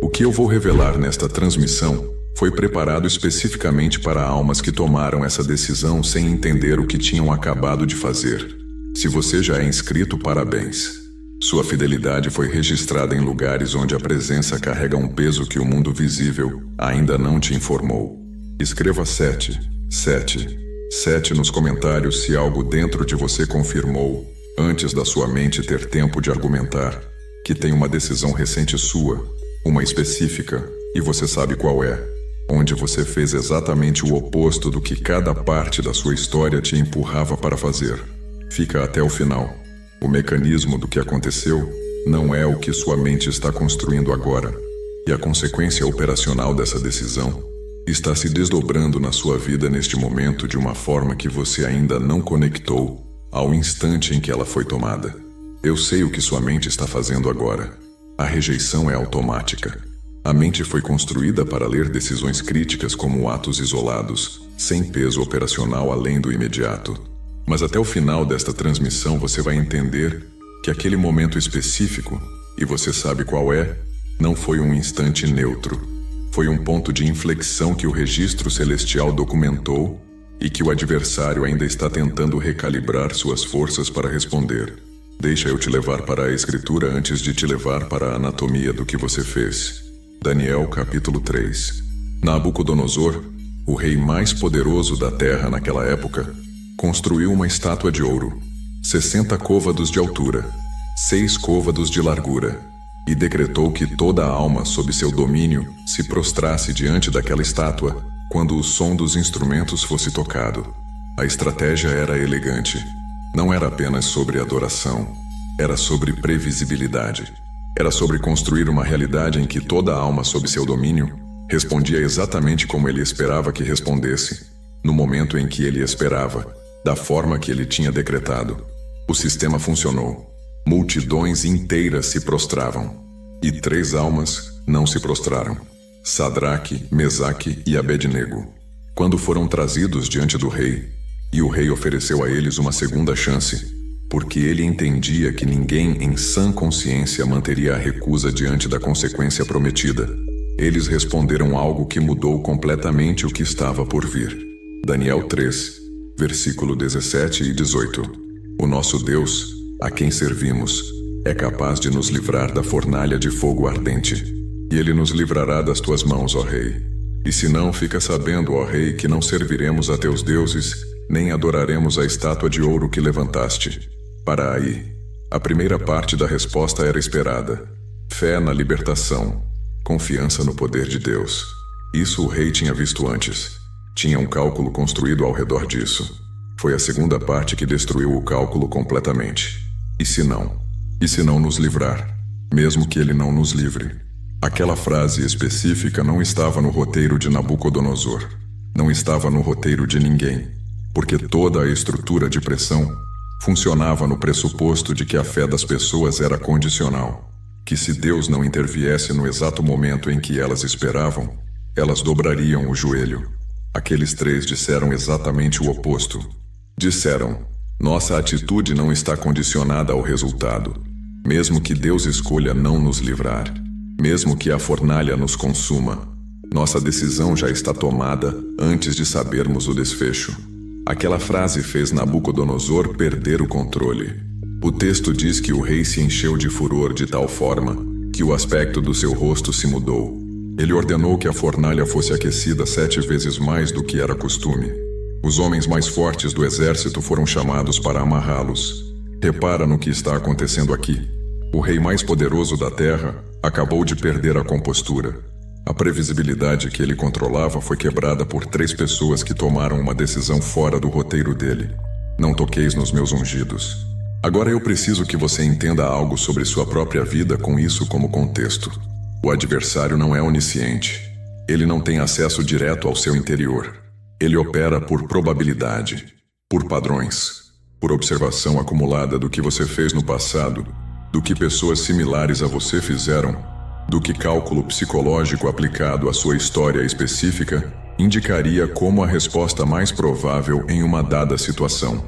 O que eu vou revelar nesta transmissão foi Foi preparado especificamente para almas que tomaram essa decisão sem entender o que tinham acabado de fazer. Se você já é inscrito, parabéns. Sua fidelidade foi registrada em lugares onde a presença carrega um peso que o mundo visível ainda não te informou. Escreva 7 nos comentários se algo dentro de você confirmou, antes da sua mente ter tempo de argumentar, que tem uma decisão recente sua, uma específica, e você sabe qual é, onde você fez exatamente o oposto do que cada parte da sua história te empurrava para fazer. Fica até o final. O mecanismo do que aconteceu não é o que sua mente está construindo agora, e a consequência operacional dessa decisão está se desdobrando na sua vida neste momento de uma forma que você ainda não conectou ao instante em que ela foi tomada. Eu sei o que sua mente está fazendo agora. A rejeição é automática. A mente foi construída para ler decisões críticas como atos isolados, sem peso operacional além do imediato. Mas até o final desta transmissão você vai entender que aquele momento específico, e você sabe qual é, não foi um instante neutro. Foi um ponto de inflexão que o registro celestial documentou e que o adversário ainda está tentando recalibrar suas forças para responder. Deixa eu te levar para a escritura antes de te levar para a anatomia do que você fez. Daniel capítulo 3. Nabucodonosor, o rei mais poderoso da terra naquela época, construiu uma estátua de ouro, 60 côvados de altura, 6 côvados de largura, e decretou que toda a alma sob seu domínio se prostrasse diante daquela estátua quando o som dos instrumentos fosse tocado. A estratégia era elegante. Não era apenas sobre adoração, era sobre previsibilidade. Era sobre construir uma realidade em que toda a alma sob seu domínio respondia exatamente como ele esperava que respondesse, no momento em que ele esperava, da forma que ele tinha decretado. O sistema funcionou. Multidões inteiras se prostravam, e 3 almas não se prostraram: Sadraque, Mesaque e Abednego. Quando foram trazidos diante do rei, e o rei ofereceu a eles uma segunda chance, porque ele entendia que ninguém em sã consciência manteria a recusa diante da consequência prometida, eles responderam algo que mudou completamente o que estava por vir. Daniel 3, versículo 17 e 18. O nosso Deus, a quem servimos, é capaz de nos livrar da fornalha de fogo ardente, e ele nos livrará das tuas mãos, ó rei. E se não, fica sabendo, ó rei, que não serviremos a teus deuses, nem adoraremos a estátua de ouro que levantaste. Para aí. A primeira parte da resposta era esperada. Fé na libertação. Confiança no poder de Deus. Isso o rei tinha visto antes. Tinha um cálculo construído ao redor disso. Foi a segunda parte que destruiu o cálculo completamente. E se não? E se não nos livrar? Mesmo que ele não nos livre. Aquela frase específica não estava no roteiro de Nabucodonosor. Não estava no roteiro de ninguém. Porque toda a estrutura de pressão funcionava no pressuposto de que a fé das pessoas era condicional. Que se Deus não interviesse no exato momento em que elas esperavam, elas dobrariam o joelho. Aqueles 3 disseram exatamente o oposto. Disseram: nossa atitude não está condicionada ao resultado. Mesmo que Deus escolha não nos livrar, mesmo que a fornalha nos consuma, nossa decisão já está tomada antes de sabermos o desfecho. Aquela frase fez Nabucodonosor perder o controle. O texto diz que o rei se encheu de furor de tal forma que o aspecto do seu rosto se mudou. Ele ordenou que a fornalha fosse aquecida 7 vezes mais do que era costume. Os homens mais fortes do exército foram chamados para amarrá-los. Repara no que está acontecendo aqui. O rei mais poderoso da terra acabou de perder a compostura. A previsibilidade que ele controlava foi quebrada por 3 pessoas que tomaram uma decisão fora do roteiro dele. Não toqueis nos meus ungidos. Agora eu preciso que você entenda algo sobre sua própria vida com isso como contexto. O adversário não é onisciente. Ele não tem acesso direto ao seu interior. Ele opera por probabilidade, por padrões, por observação acumulada do que você fez no passado, do que pessoas similares a você fizeram, do que cálculo psicológico aplicado à sua história específica indicaria como a resposta mais provável em uma dada situação.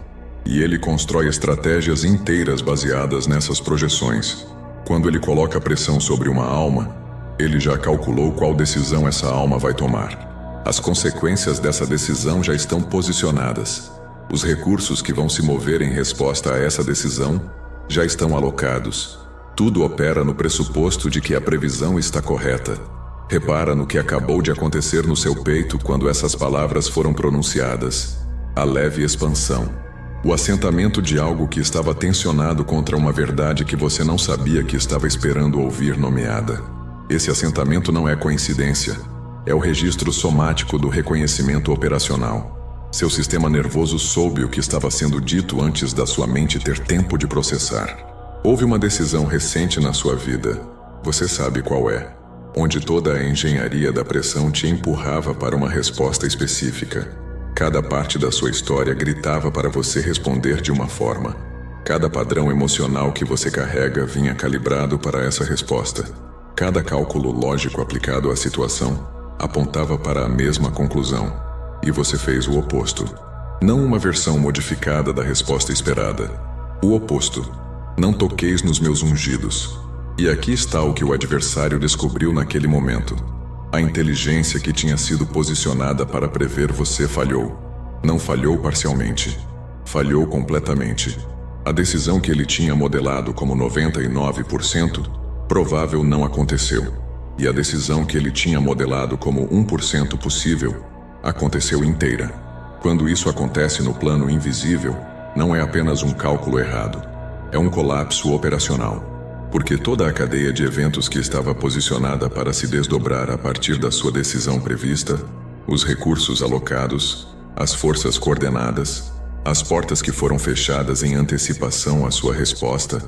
E ele constrói estratégias inteiras baseadas nessas projeções. Quando ele coloca pressão sobre uma alma, ele já calculou qual decisão essa alma vai tomar. As consequências dessa decisão já estão posicionadas. Os recursos que vão se mover em resposta a essa decisão já estão alocados. Tudo opera no pressuposto de que a previsão está correta. Repara no que acabou de acontecer no seu peito quando essas palavras foram pronunciadas. A leve expansão. O assentamento de algo que estava tensionado contra uma verdade que você não sabia que estava esperando ouvir nomeada. Esse assentamento não é coincidência. É o registro somático do reconhecimento operacional. Seu sistema nervoso soube o que estava sendo dito antes da sua mente ter tempo de processar. Houve uma decisão recente na sua vida. Você sabe qual é. Onde toda a engenharia da pressão te empurrava para uma resposta específica. Cada parte da sua história gritava para você responder de uma forma. Cada padrão emocional que você carrega vinha calibrado para essa resposta. Cada cálculo lógico aplicado à situação apontava para a mesma conclusão. E você fez o oposto. Não uma versão modificada da resposta esperada. O oposto. Não toqueis nos meus ungidos. E aqui está o que o adversário descobriu naquele momento. A inteligência que tinha sido posicionada para prever você falhou. Não falhou parcialmente. Falhou completamente. A decisão que ele tinha modelado como 99% provável não aconteceu. E a decisão que ele tinha modelado como 1% possível aconteceu inteira. Quando isso acontece no plano invisível, não é apenas um cálculo errado. É um colapso operacional. Porque toda a cadeia de eventos que estava posicionada para se desdobrar a partir da sua decisão prevista, os recursos alocados, as forças coordenadas, as portas que foram fechadas em antecipação à sua resposta,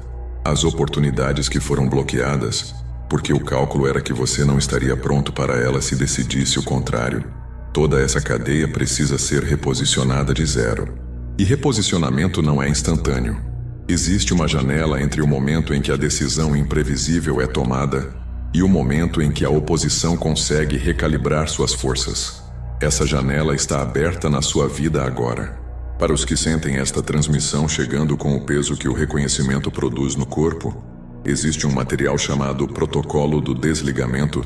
as oportunidades que foram bloqueadas, porque o cálculo era que você não estaria pronto para ela se decidisse o contrário. Toda essa cadeia precisa ser reposicionada de zero. E reposicionamento não é instantâneo. Existe uma janela entre o momento em que a decisão imprevisível é tomada e o momento em que a oposição consegue recalibrar suas forças. Essa janela está aberta na sua vida agora. Para os que sentem esta transmissão chegando com o peso que o reconhecimento produz no corpo, existe um material chamado Protocolo do Desligamento,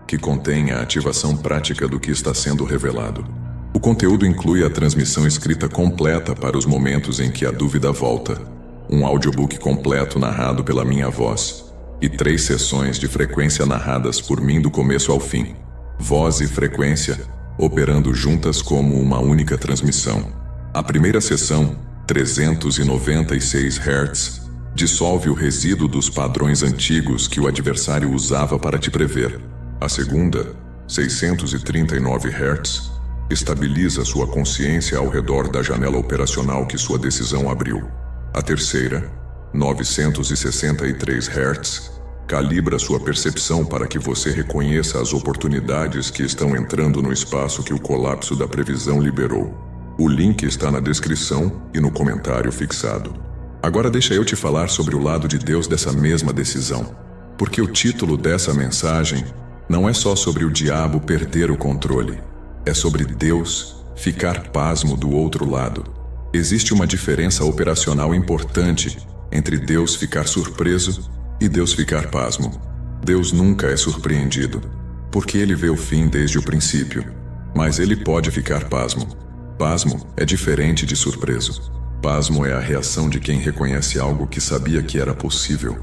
que contém a ativação prática do que está sendo revelado. O conteúdo inclui a transmissão escrita completa para os momentos em que a dúvida volta, um audiobook completo narrado pela minha voz, e 3 sessões de frequência narradas por mim do começo ao fim. Voz e frequência, operando juntas como uma única transmissão. A primeira sessão, 396 Hz, dissolve o resíduo dos padrões antigos que o adversário usava para te prever. A segunda, 639 Hz, estabiliza sua consciência ao redor da janela operacional que sua decisão abriu. A terceira, 963 Hz, calibra sua percepção para que você reconheça as oportunidades que estão entrando no espaço que o colapso da previsão liberou. O link está na descrição e no comentário fixado. Agora deixa eu te falar sobre o lado de Deus dessa mesma decisão. Porque o título dessa mensagem não é só sobre o diabo perder o controle. É sobre Deus ficar pasmo do outro lado. Existe uma diferença operacional importante entre Deus ficar surpreso e Deus ficar pasmo. Deus nunca é surpreendido, porque ele vê o fim desde o princípio. Mas ele pode ficar pasmo. Pasmo é diferente de surpreso. Pasmo é a reação de quem reconhece algo que sabia que era possível,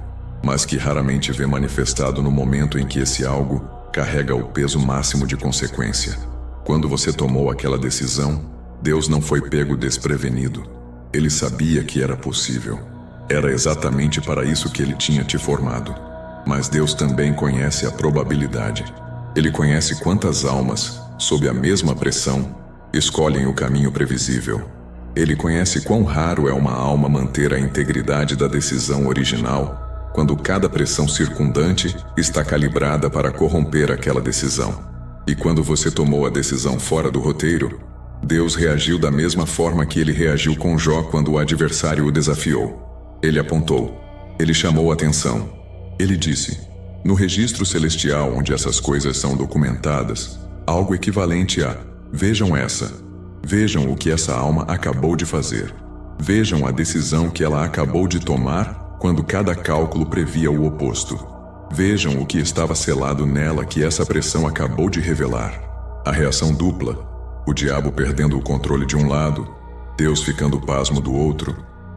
mas que raramente vê manifestado no momento em que esse algo carrega o peso máximo de consequência. Quando você tomou aquela decisão, Deus não foi pego desprevenido. Ele sabia que era possível. Era exatamente para isso que ele tinha te formado. Mas Deus também conhece a probabilidade. Ele conhece quantas almas, sob a mesma pressão, escolhem o caminho previsível. Ele conhece quão raro é uma alma manter a integridade da decisão original, quando cada pressão circundante está calibrada para corromper aquela decisão. E quando você tomou a decisão fora do roteiro, Deus reagiu da mesma forma que ele reagiu com Jó quando o adversário o desafiou. Ele apontou. Ele chamou a atenção. Ele disse: no registro celestial onde essas coisas são documentadas, algo equivalente a: vejam essa. Vejam o que essa alma acabou de fazer. Vejam a decisão que ela acabou de tomar quando cada cálculo previa o oposto. Vejam o que estava selado nela que essa pressão acabou de revelar. A reação dupla, o diabo perdendo o controle de um lado, Deus ficando pasmo do outro,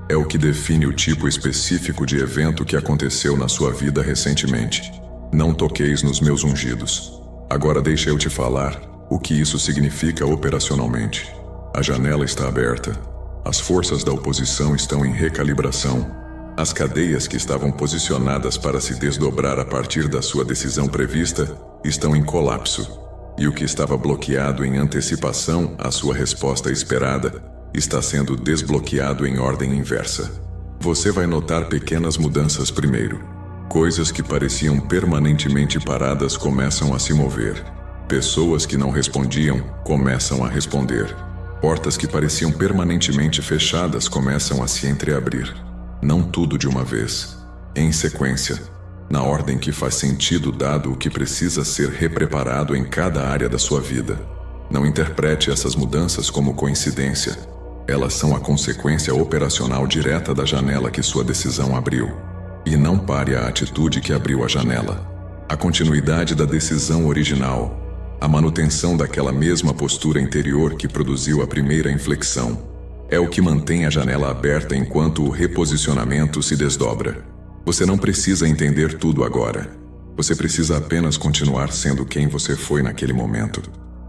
é o que define o tipo específico de evento que aconteceu na sua vida recentemente. Não toqueis nos meus ungidos. Agora deixa eu te falar o que isso significa operacionalmente. A janela está aberta. As forças da oposição estão em recalibração. As cadeias que estavam posicionadas para se desdobrar a partir da sua decisão prevista estão em colapso. E o que estava bloqueado em antecipação à sua resposta esperada está sendo desbloqueado em ordem inversa. Você vai notar pequenas mudanças primeiro. Coisas que pareciam permanentemente paradas começam a se mover. Pessoas que não respondiam começam a responder. Portas que pareciam permanentemente fechadas começam a se entreabrir. Não tudo de uma vez, em sequência, na ordem que faz sentido dado o que precisa ser repreparado em cada área da sua vida. Não interprete essas mudanças como coincidência. Elas são a consequência operacional direta da janela que sua decisão abriu. E não pare a atitude que abriu a janela. A continuidade da decisão original. A manutenção daquela mesma postura interior que produziu a primeira inflexão. É o que mantém a janela aberta enquanto o reposicionamento se desdobra. Você não precisa entender tudo agora. Você precisa apenas continuar sendo quem você foi naquele momento.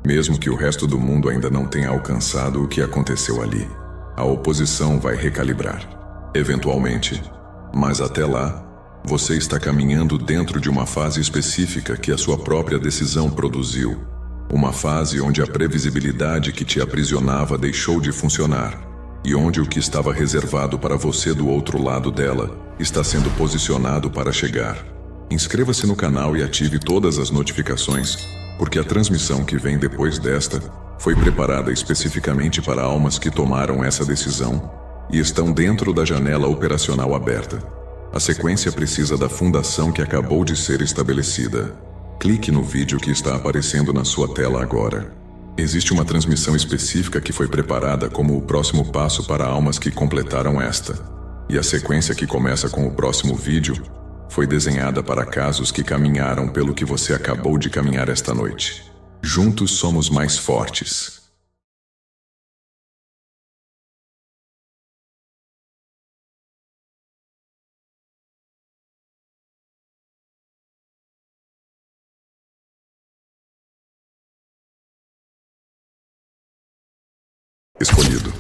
Mesmo que o resto do mundo ainda não tenha alcançado o que aconteceu ali. A oposição vai recalibrar. Eventualmente. Mas até lá, você está caminhando dentro de uma fase específica que a sua própria decisão produziu. Uma fase onde a previsibilidade que te aprisionava deixou de funcionar. E onde o que estava reservado para você do outro lado dela está sendo posicionado para chegar. Inscreva-se no canal e ative todas as notificações, porque a transmissão que vem depois desta foi preparada especificamente para almas que tomaram essa decisão e estão dentro da janela operacional aberta. A sequência precisa da fundação que acabou de ser estabelecida. Clique no vídeo que está aparecendo na sua tela agora. Existe uma transmissão específica que foi preparada como o próximo passo para almas que completaram esta. E a sequência que começa com o próximo vídeo foi desenhada para casos que caminharam pelo que você acabou de caminhar esta noite. Juntos somos mais fortes. Escolhido.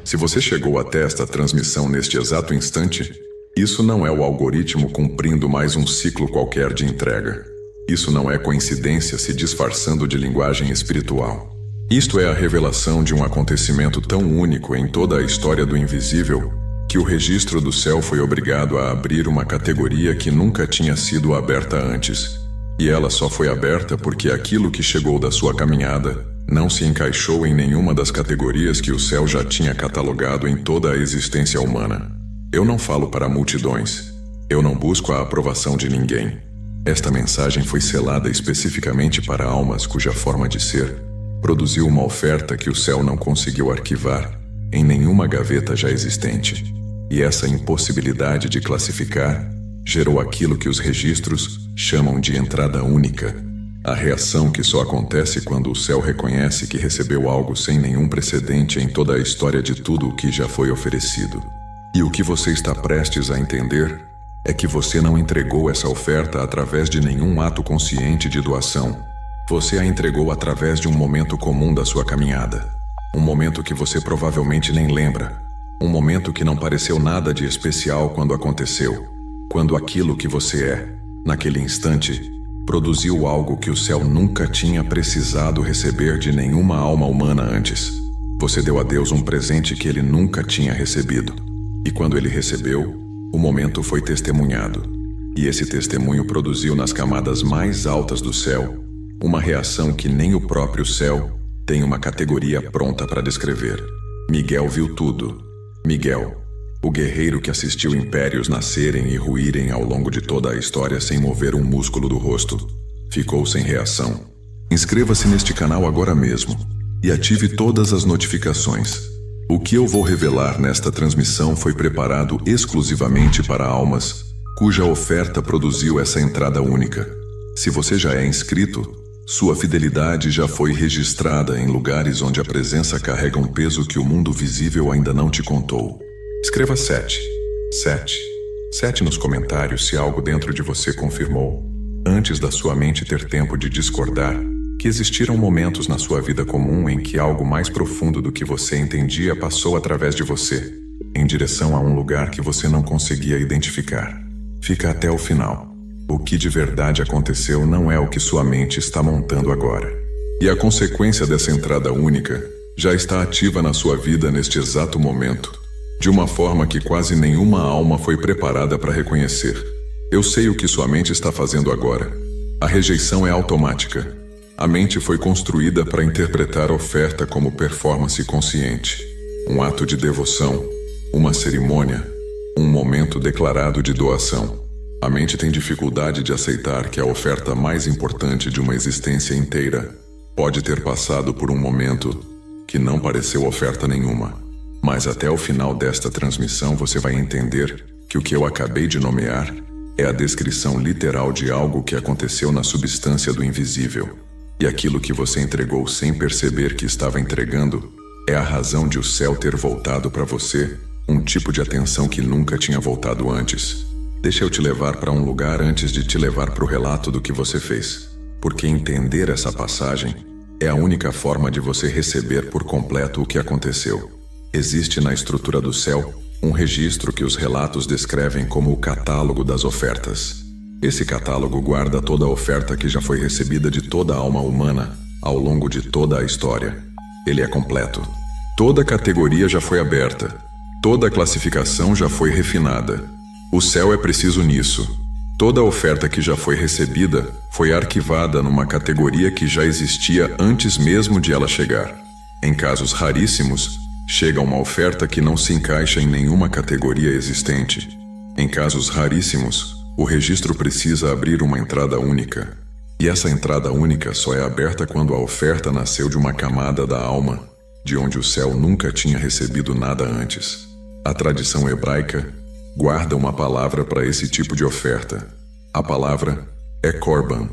Se você chegou até esta transmissão neste exato instante, isso não é o algoritmo cumprindo mais um ciclo qualquer de entrega. Isso não é coincidência se disfarçando de linguagem espiritual. Isto é a revelação de um acontecimento tão único em toda a história do invisível que o registro do céu foi obrigado a abrir uma categoria que nunca tinha sido aberta antes. E ela só foi aberta porque aquilo que chegou da sua caminhada não se encaixou em nenhuma das categorias que o céu já tinha catalogado em toda a existência humana. Eu não falo para multidões. Eu não busco a aprovação de ninguém. Esta mensagem foi selada especificamente para almas cuja forma de ser produziu uma oferta que o céu não conseguiu arquivar em nenhuma gaveta já existente. E essa impossibilidade de classificar gerou aquilo que os registros chamam de entrada única. A reação que só acontece quando o céu reconhece que recebeu algo sem nenhum precedente em toda a história de tudo o que já foi oferecido. E o que você está prestes a entender é que você não entregou essa oferta através de nenhum ato consciente de doação. Você a entregou através de um momento comum da sua caminhada. Um momento que você provavelmente nem lembra. Um momento que não pareceu nada de especial quando aconteceu. Quando aquilo que você é, naquele instante, produziu algo que o céu nunca tinha precisado receber de nenhuma alma humana antes. Você deu a Deus um presente que ele nunca tinha recebido. E quando ele recebeu, o momento foi testemunhado. E esse testemunho produziu nas camadas mais altas do céu uma reação que nem o próprio céu tem uma categoria pronta para descrever. Miguel viu tudo. Miguel, o guerreiro que assistiu impérios nascerem e ruírem ao longo de toda a história sem mover um músculo do rosto, ficou sem reação. Inscreva-se neste canal agora mesmo e ative todas as notificações. O que eu vou revelar nesta transmissão foi preparado exclusivamente para almas cuja oferta produziu essa entrada única. Se você já é inscrito, Sua fidelidade já foi registrada em lugares onde a presença carrega um peso que o mundo visível ainda não te contou. Escreva 7. 7. 7 nos comentários se algo dentro de você confirmou, antes da sua mente ter tempo de discordar, que existiram momentos na sua vida comum em que algo mais profundo do que você entendia passou através de você, em direção a um lugar que você não conseguia identificar. Fica até o final. O que de verdade aconteceu não é o que sua mente está montando agora. E a consequência dessa entrada única já está ativa na sua vida neste exato momento, de uma forma que quase nenhuma alma foi preparada para reconhecer. Eu sei o que sua mente está fazendo agora. A rejeição é automática. A mente foi construída para interpretar a oferta como performance consciente, um ato de devoção, uma cerimônia, um momento declarado de doação. A mente tem dificuldade de aceitar que a oferta mais importante de uma existência inteira pode ter passado por um momento que não pareceu oferta nenhuma. Mas até o final desta transmissão você vai entender que o que eu acabei de nomear é a descrição literal de algo que aconteceu na substância do invisível. E aquilo que você entregou sem perceber que estava entregando é a razão de o céu ter voltado para você um tipo de atenção que nunca tinha voltado antes. Deixa eu te levar para um lugar antes de te levar para o relato do que você fez. Porque entender essa passagem é a única forma de você receber por completo o que aconteceu. Existe na estrutura do céu um registro que os relatos descrevem como o catálogo das ofertas. Esse catálogo guarda toda a oferta que já foi recebida de toda a alma humana ao longo de toda a história. Ele é completo. Toda categoria já foi aberta. Toda classificação já foi refinada. O céu é preciso nisso. Toda a oferta que já foi recebida foi arquivada numa categoria que já existia antes mesmo de ela chegar. Em casos raríssimos, chega uma oferta que não se encaixa em nenhuma categoria existente. Em casos raríssimos, o registro precisa abrir uma entrada única. E essa entrada única só é aberta quando a oferta nasceu de uma camada da alma, de onde o céu nunca tinha recebido nada antes. A tradição hebraica guarda uma palavra para esse tipo de oferta. A palavra é korban.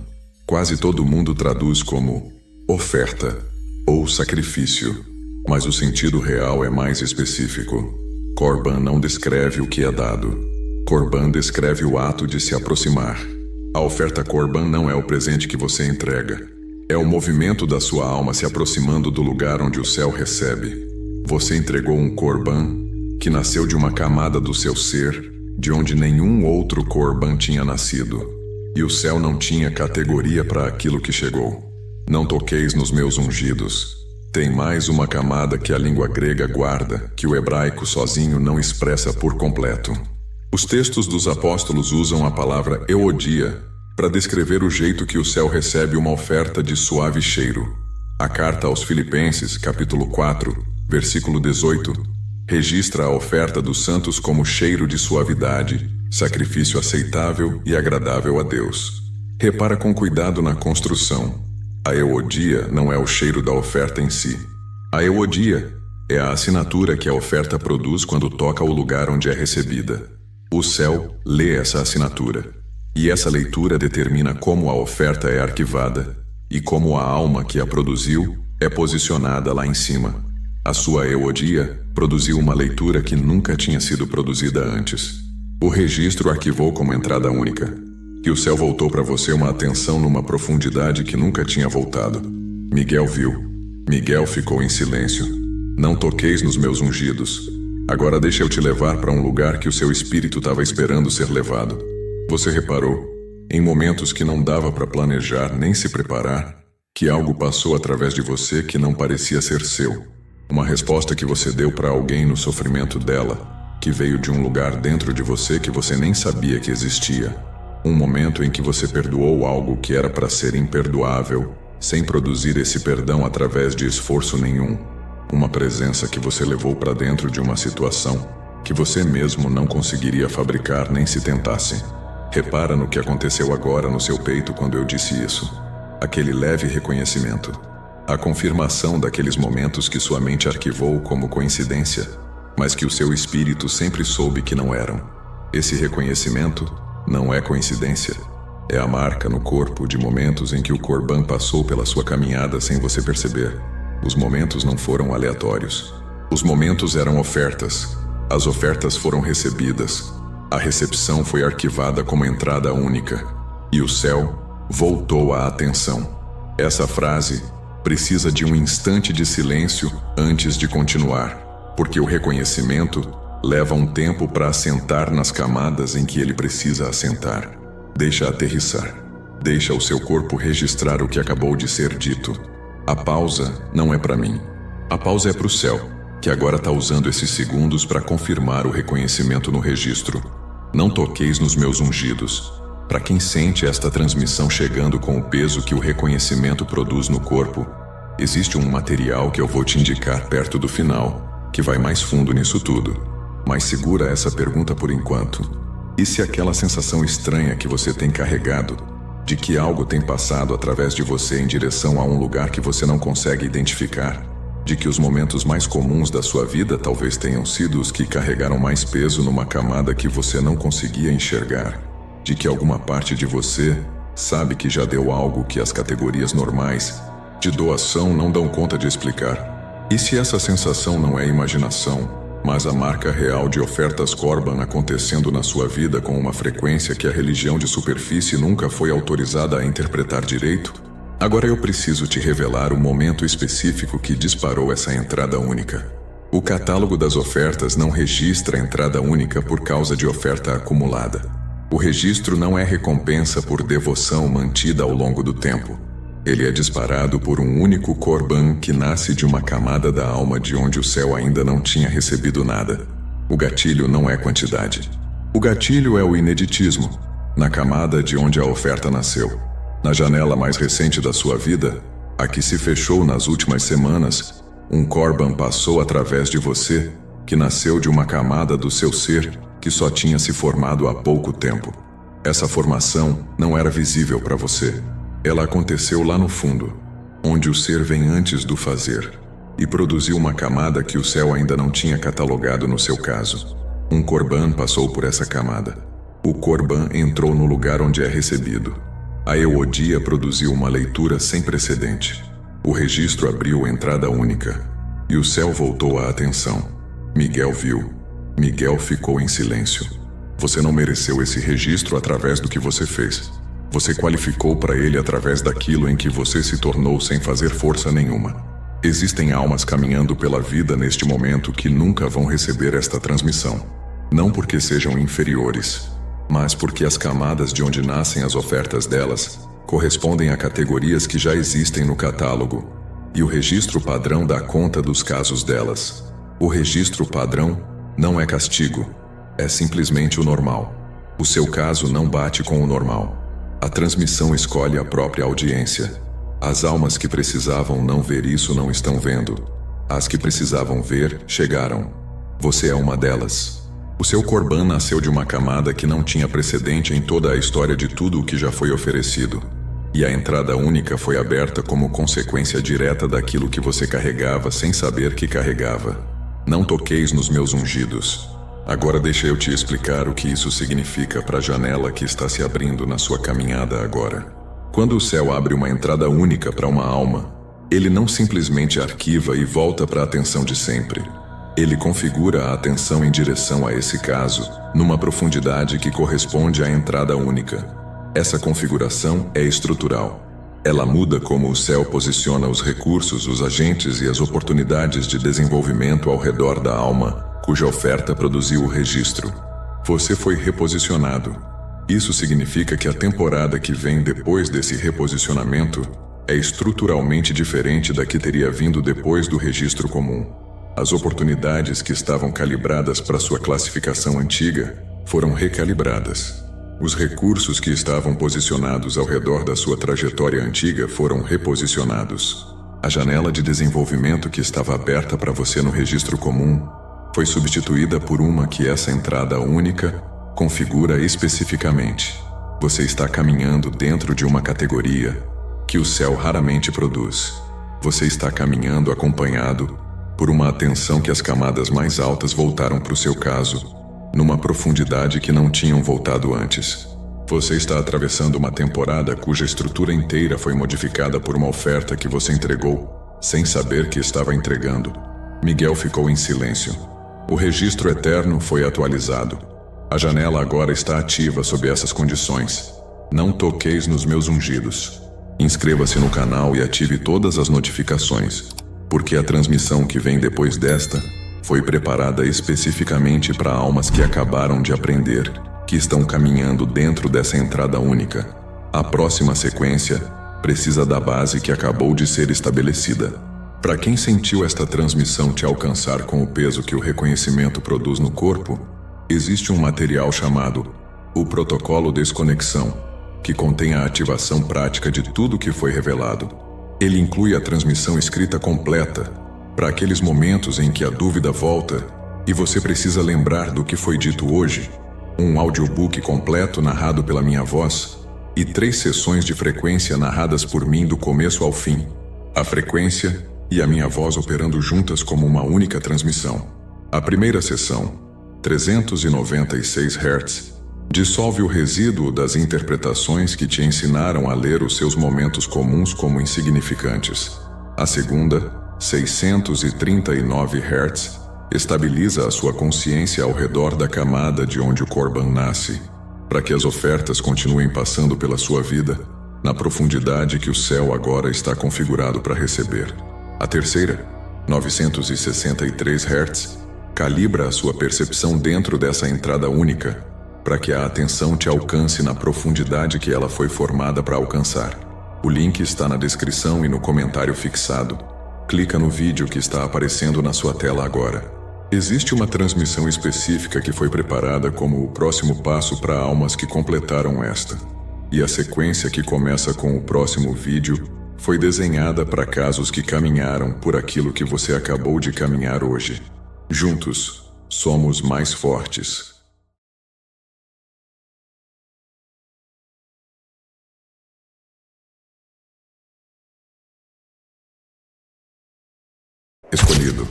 Quase todo mundo traduz como oferta ou sacrifício, mas o sentido real é mais específico. Korban não descreve o que é dado. Korban descreve o ato de se aproximar. A oferta korban não é o presente que você entrega. É o movimento da sua alma se aproximando do lugar onde o céu recebe. Você entregou um korban que nasceu de uma camada do seu ser, de onde nenhum outro korban tinha nascido. E o céu não tinha categoria para aquilo que chegou. Não toqueis nos meus ungidos. Tem mais uma camada que a língua grega guarda, que o hebraico sozinho não expressa por completo. Os textos dos apóstolos usam a palavra euodia para descrever o jeito que o céu recebe uma oferta de suave cheiro. A carta aos Filipenses, capítulo 4, versículo 18, registra a oferta dos santos como cheiro de suavidade, sacrifício aceitável e agradável a Deus. Repara com cuidado na construção. A euodia não é o cheiro da oferta em si. A euodia é a assinatura que a oferta produz quando toca o lugar onde é recebida. O céu lê essa assinatura. E essa leitura determina como a oferta é arquivada e como a alma que a produziu é posicionada lá em cima. A sua euodia produziu uma leitura que nunca tinha sido produzida antes. O registro arquivou como entrada única. E o céu voltou para você uma atenção numa profundidade que nunca tinha voltado. Miguel viu. Miguel ficou em silêncio. Não toqueis nos meus ungidos. Agora deixa eu te levar para um lugar que o seu espírito estava esperando ser levado. Você reparou, em momentos que não dava para planejar nem se preparar, que algo passou através de você que não parecia ser seu. Uma resposta que você deu para alguém no sofrimento dela, que veio de um lugar dentro de você que você nem sabia que existia. Um momento em que você perdoou algo que era para ser imperdoável, sem produzir esse perdão através de esforço nenhum. Uma presença que você levou para dentro de uma situação que você mesmo não conseguiria fabricar nem se tentasse. Repara no que aconteceu agora no seu peito quando eu disse isso. Aquele leve reconhecimento. A confirmação daqueles momentos que sua mente arquivou como coincidência, mas que o seu espírito sempre soube que não eram. Esse reconhecimento não é coincidência. É a marca no corpo de momentos em que o Corban passou pela sua caminhada sem você perceber. Os momentos não foram aleatórios. Os momentos eram ofertas. As ofertas foram recebidas. A recepção foi arquivada como entrada única. E o céu voltou à atenção. Essa frase precisa de um instante de silêncio antes de continuar, porque o reconhecimento leva um tempo para assentar nas camadas em que ele precisa assentar. Deixa aterrissar. Deixa o seu corpo registrar o que acabou de ser dito. A pausa não é para mim. A pausa é para o céu, que agora está usando esses segundos para confirmar o reconhecimento no registro. Não toqueis nos meus ungidos. Para quem sente esta transmissão chegando com o peso que o reconhecimento produz no corpo, existe um material que eu vou te indicar perto do final, que vai mais fundo nisso tudo. Mas segura essa pergunta por enquanto. E se aquela sensação estranha que você tem carregado, de que algo tem passado através de você em direção a um lugar que você não consegue identificar, de que os momentos mais comuns da sua vida talvez tenham sido os que carregaram mais peso numa camada que você não conseguia enxergar, de que alguma parte de você sabe que já deu algo que as categorias normais de doação não dão conta de explicar? E se essa sensação não é imaginação, mas a marca real de ofertas Corban acontecendo na sua vida com uma frequência que a religião de superfície nunca foi autorizada a interpretar direito? Agora eu preciso te revelar o momento específico que disparou essa entrada única. O catálogo das ofertas não registra a entrada única por causa de oferta acumulada. O registro não é recompensa por devoção mantida ao longo do tempo. Ele é disparado por um único Corban que nasce de uma camada da alma de onde o céu ainda não tinha recebido nada. O gatilho não é quantidade. O gatilho é o ineditismo, na camada de onde a oferta nasceu. Na janela mais recente da sua vida, a que se fechou nas últimas semanas, um Corban passou através de você, que nasceu de uma camada do seu ser que só tinha se formado há pouco tempo. Essa formação não era visível para você. Ela aconteceu lá no fundo, onde o ser vem antes do fazer, e produziu uma camada que o céu ainda não tinha catalogado no seu caso. Um Corban passou por essa camada. O Corban entrou no lugar onde é recebido. A Euodia produziu uma leitura sem precedente. O registro abriu entrada única, e o céu voltou a atenção. Miguel viu. Miguel ficou em silêncio. Você não mereceu esse registro através do que você fez. Você qualificou para ele através daquilo em que você se tornou sem fazer força nenhuma. Existem almas caminhando pela vida neste momento que nunca vão receber esta transmissão. Não porque sejam inferiores, mas porque as camadas de onde nascem as ofertas delas correspondem a categorias que já existem no catálogo, e o registro padrão dá conta dos casos delas. O registro padrão não é castigo, é simplesmente o normal. O seu caso não bate com o normal. A transmissão escolhe a própria audiência. As almas que precisavam não ver isso não estão vendo. As que precisavam ver, chegaram. Você é uma delas. O seu Corban nasceu de uma camada que não tinha precedente em toda a história de tudo o que já foi oferecido. E a entrada única foi aberta como consequência direta daquilo que você carregava sem saber que carregava. Não toqueis nos meus ungidos. Agora deixa eu te explicar o que isso significa para a janela que está se abrindo na sua caminhada agora. Quando o céu abre uma entrada única para uma alma, ele não simplesmente arquiva e volta para a atenção de sempre. Ele configura a atenção em direção a esse caso, numa profundidade que corresponde à entrada única. Essa configuração é estrutural. Ela muda como o céu posiciona os recursos, os agentes e as oportunidades de desenvolvimento ao redor da alma, cuja oferta produziu o registro. Você foi reposicionado. Isso significa que a temporada que vem depois desse reposicionamento é estruturalmente diferente da que teria vindo depois do registro comum. As oportunidades que estavam calibradas para sua classificação antiga foram recalibradas. Os recursos que estavam posicionados ao redor da sua trajetória antiga foram reposicionados. A janela de desenvolvimento que estava aberta para você no registro comum foi substituída por uma que essa entrada única configura especificamente. Você está caminhando dentro de uma categoria que o céu raramente produz. Você está caminhando acompanhado por uma atenção que as camadas mais altas voltaram para o seu caso, numa profundidade que não tinham voltado antes. Você está atravessando uma temporada cuja estrutura inteira foi modificada por uma oferta que você entregou, sem saber que estava entregando. Miguel ficou em silêncio. O registro eterno foi atualizado. A janela agora está ativa sob essas condições. Não toqueis nos meus ungidos. Inscreva-se no canal e ative todas as notificações, porque a transmissão que vem depois desta foi preparada especificamente para almas que acabaram de aprender, que estão caminhando dentro dessa entrada única. A próxima sequência precisa da base que acabou de ser estabelecida. Para quem sentiu esta transmissão te alcançar com o peso que o reconhecimento produz no corpo, existe um material chamado o Protocolo Desconexão, que contém a ativação prática de tudo que foi revelado. Ele inclui a transmissão escrita completa, para aqueles momentos em que a dúvida volta e você precisa lembrar do que foi dito hoje, um audiobook completo narrado pela minha voz e 3 sessões de frequência narradas por mim do começo ao fim. A frequência e a minha voz operando juntas como uma única transmissão. A primeira sessão, 396 Hz, dissolve o resíduo das interpretações que te ensinaram a ler os seus momentos comuns como insignificantes. A segunda, 639 Hz, estabiliza a sua consciência ao redor da camada de onde o Corban nasce, para que as ofertas continuem passando pela sua vida, na profundidade que o céu agora está configurado para receber. A terceira, 963 Hz, calibra a sua percepção dentro dessa entrada única, para que a atenção te alcance na profundidade que ela foi formada para alcançar. O link está na descrição e no comentário fixado. Clica no vídeo que está aparecendo na sua tela agora. Existe uma transmissão específica que foi preparada como o próximo passo para almas que completaram esta. E a sequência que começa com o próximo vídeo foi desenhada para casos que caminharam por aquilo que você acabou de caminhar hoje. Juntos, somos mais fortes. Escolhido.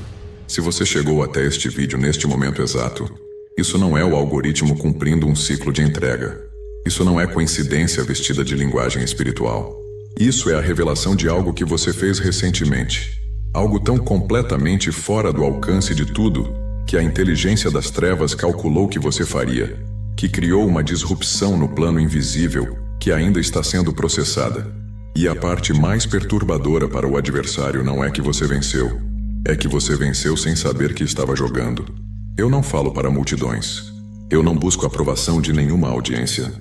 Se você chegou até este vídeo neste momento exato, isso não é o algoritmo cumprindo um ciclo de entrega. Isso não é coincidência vestida de linguagem espiritual. Isso é a revelação de algo que você fez recentemente. Algo tão completamente fora do alcance de tudo que a inteligência das trevas calculou que você faria, que criou uma disrupção no plano invisível que ainda está sendo processada. E a parte mais perturbadora para o adversário não é que você venceu. É que você venceu sem saber que estava jogando. Eu não falo para multidões. Eu não busco aprovação de nenhuma audiência.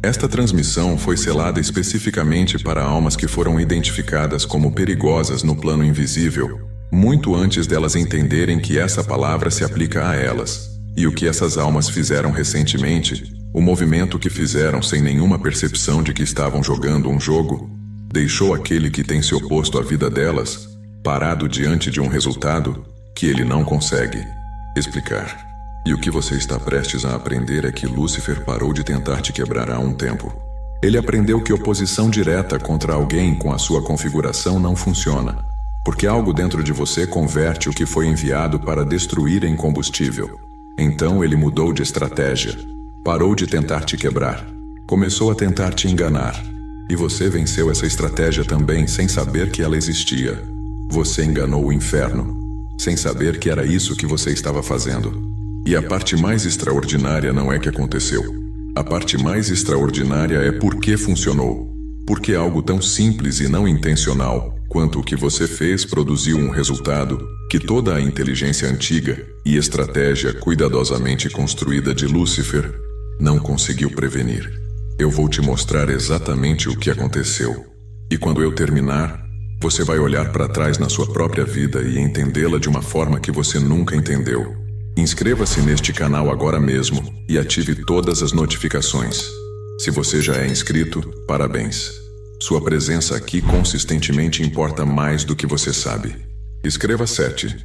Esta transmissão foi selada especificamente para almas que foram identificadas como perigosas no plano invisível, muito antes delas entenderem que essa palavra se aplica a elas. E o que essas almas fizeram recentemente, o movimento que fizeram sem nenhuma percepção de que estavam jogando um jogo, deixou aquele que tem se oposto à vida delas parado diante de um resultado que ele não consegue explicar. E o que você está prestes a aprender é que Lúcifer parou de tentar te quebrar há um tempo. Ele aprendeu que oposição direta contra alguém com a sua configuração não funciona, porque algo dentro de você converte o que foi enviado para destruir em combustível. Então ele mudou de estratégia, parou de tentar te quebrar, começou a tentar te enganar. E você venceu essa estratégia também sem saber que ela existia. Você enganou o inferno, sem saber que era isso que você estava fazendo. E a parte mais extraordinária não é que aconteceu. A parte mais extraordinária é por que funcionou. Porque algo tão simples e não intencional quanto o que você fez produziu um resultado que toda a inteligência antiga e estratégia cuidadosamente construída de Lúcifer não conseguiu prevenir. Eu vou te mostrar exatamente o que aconteceu. E quando eu terminar, você vai olhar para trás na sua própria vida e entendê-la de uma forma que você nunca entendeu. Inscreva-se neste canal agora mesmo e ative todas as notificações. Se você já é inscrito, parabéns. Sua presença aqui consistentemente importa mais do que você sabe. Escreva 7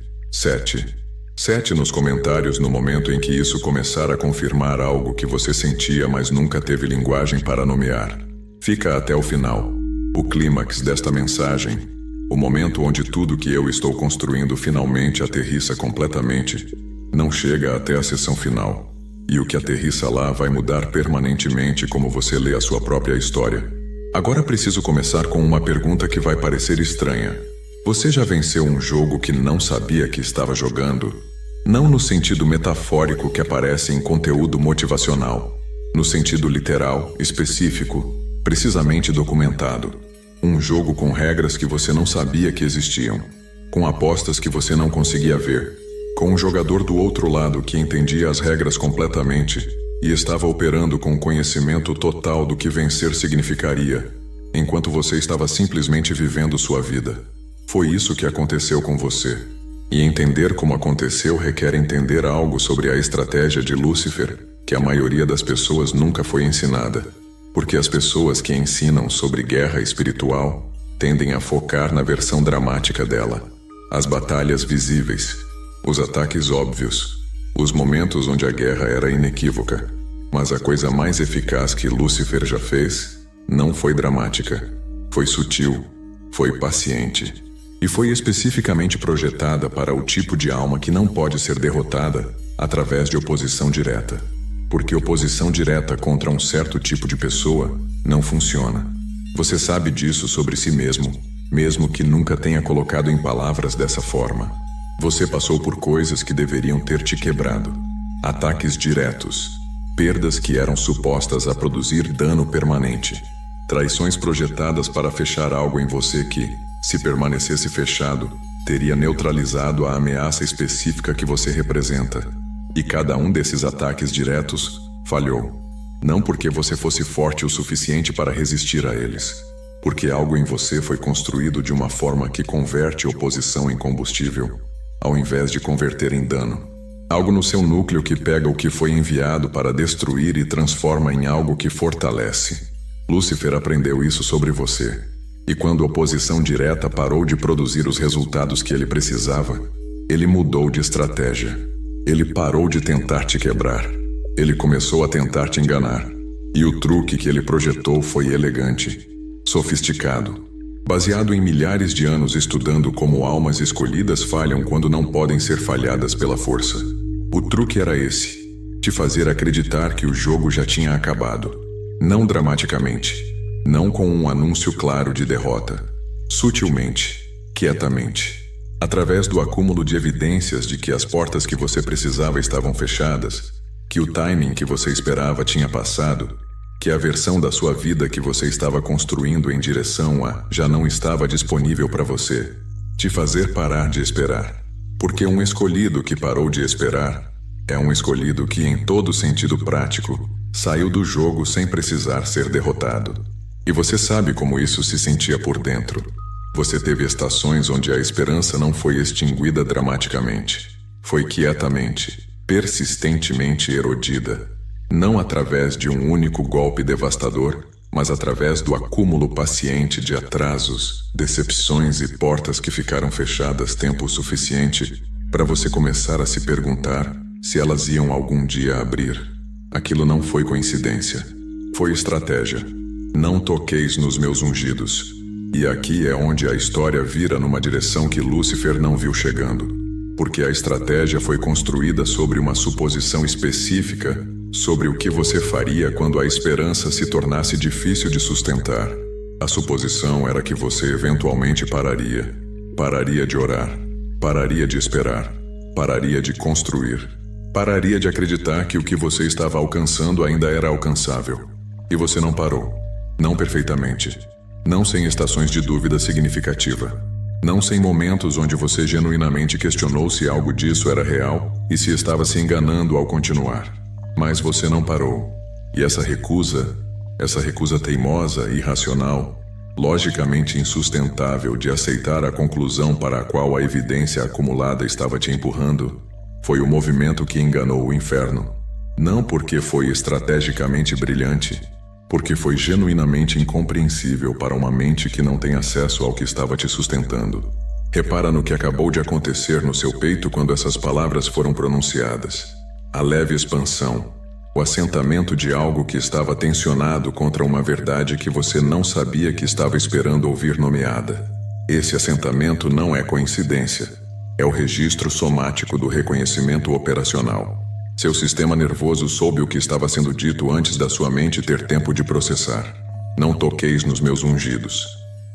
nos comentários no momento em que isso começar a confirmar algo que você sentia, mas nunca teve linguagem para nomear. Fica até o final. O clímax desta mensagem, o momento onde tudo que eu estou construindo finalmente aterrissa completamente, não chega até a sessão final. E o que aterrissa lá vai mudar permanentemente como você lê a sua própria história. Agora preciso começar com uma pergunta que vai parecer estranha. Você já venceu um jogo que não sabia que estava jogando? Não no sentido metafórico que aparece em conteúdo motivacional. No sentido literal, específico, precisamente documentado. Um jogo com regras que você não sabia que existiam. Com apostas que você não conseguia ver. Com um jogador do outro lado que entendia as regras completamente e estava operando com conhecimento total do que vencer significaria, enquanto você estava simplesmente vivendo sua vida. Foi isso que aconteceu com você. E entender como aconteceu requer entender algo sobre a estratégia de Lúcifer, que a maioria das pessoas nunca foi ensinada. Porque as pessoas que ensinam sobre guerra espiritual tendem a focar na versão dramática dela. As batalhas visíveis. Os ataques óbvios, os momentos onde a guerra era inequívoca. Mas a coisa mais eficaz que Lúcifer já fez não foi dramática, foi sutil, foi paciente. E foi especificamente projetada para o tipo de alma que não pode ser derrotada através de oposição direta. Porque oposição direta contra um certo tipo de pessoa não funciona. Você sabe disso sobre si mesmo, mesmo que nunca tenha colocado em palavras dessa forma. Você passou por coisas que deveriam ter te quebrado. Ataques diretos. Perdas que eram supostas a produzir dano permanente. Traições projetadas para fechar algo em você que, se permanecesse fechado, teria neutralizado a ameaça específica que você representa. E cada um desses ataques diretos falhou. Não porque você fosse forte o suficiente para resistir a eles. Porque algo em você foi construído de uma forma que converte oposição em combustível, ao invés de converter em dano. Algo no seu núcleo que pega o que foi enviado para destruir e transforma em algo que fortalece. Lúcifer aprendeu isso sobre você. E quando a oposição direta parou de produzir os resultados que ele precisava, ele mudou de estratégia. Ele parou de tentar te quebrar. Ele começou a tentar te enganar. E o truque que ele projetou foi elegante, sofisticado. Baseado em milhares de anos estudando como almas escolhidas falham quando não podem ser falhadas pela força. O truque era esse: te fazer acreditar que o jogo já tinha acabado. Não dramaticamente, não com um anúncio claro de derrota. Sutilmente, quietamente. Através do acúmulo de evidências de que as portas que você precisava estavam fechadas, que o timing que você esperava tinha passado, que a versão da sua vida que você estava construindo em direção a já não estava disponível para você. Te fazer parar de esperar. Porque um escolhido que parou de esperar é um escolhido que, em todo sentido prático, saiu do jogo sem precisar ser derrotado. E você sabe como isso se sentia por dentro. Você teve estações onde a esperança não foi extinguida dramaticamente. Foi quietamente, persistentemente erodida. Não através de um único golpe devastador, mas através do acúmulo paciente de atrasos, decepções e portas que ficaram fechadas tempo suficiente para você começar a se perguntar se elas iam algum dia abrir. Aquilo não foi coincidência. Foi estratégia. Não toqueis nos meus ungidos. E aqui é onde a história vira numa direção que Lúcifer não viu chegando. Porque a estratégia foi construída sobre uma suposição específica sobre o que você faria quando a esperança se tornasse difícil de sustentar. A suposição era que você eventualmente pararia. Pararia de orar. Pararia de esperar. Pararia de construir. Pararia de acreditar que o que você estava alcançando ainda era alcançável. E você não parou. Não perfeitamente. Não sem estações de dúvida significativa. Não sem momentos onde você genuinamente questionou se algo disso era real e se estava se enganando ao continuar. Mas você não parou. E essa recusa teimosa e irracional, logicamente insustentável de aceitar a conclusão para a qual a evidência acumulada estava te empurrando, foi o movimento que enganou o inferno. Não porque foi estrategicamente brilhante, porque foi genuinamente incompreensível para uma mente que não tem acesso ao que estava te sustentando. Repara no que acabou de acontecer no seu peito quando essas palavras foram pronunciadas. A leve expansão, o assentamento de algo que estava tensionado contra uma verdade que você não sabia que estava esperando ouvir nomeada. Esse assentamento não é coincidência. É o registro somático do reconhecimento operacional. Seu sistema nervoso soube o que estava sendo dito antes da sua mente ter tempo de processar. Não toqueis nos meus ungidos.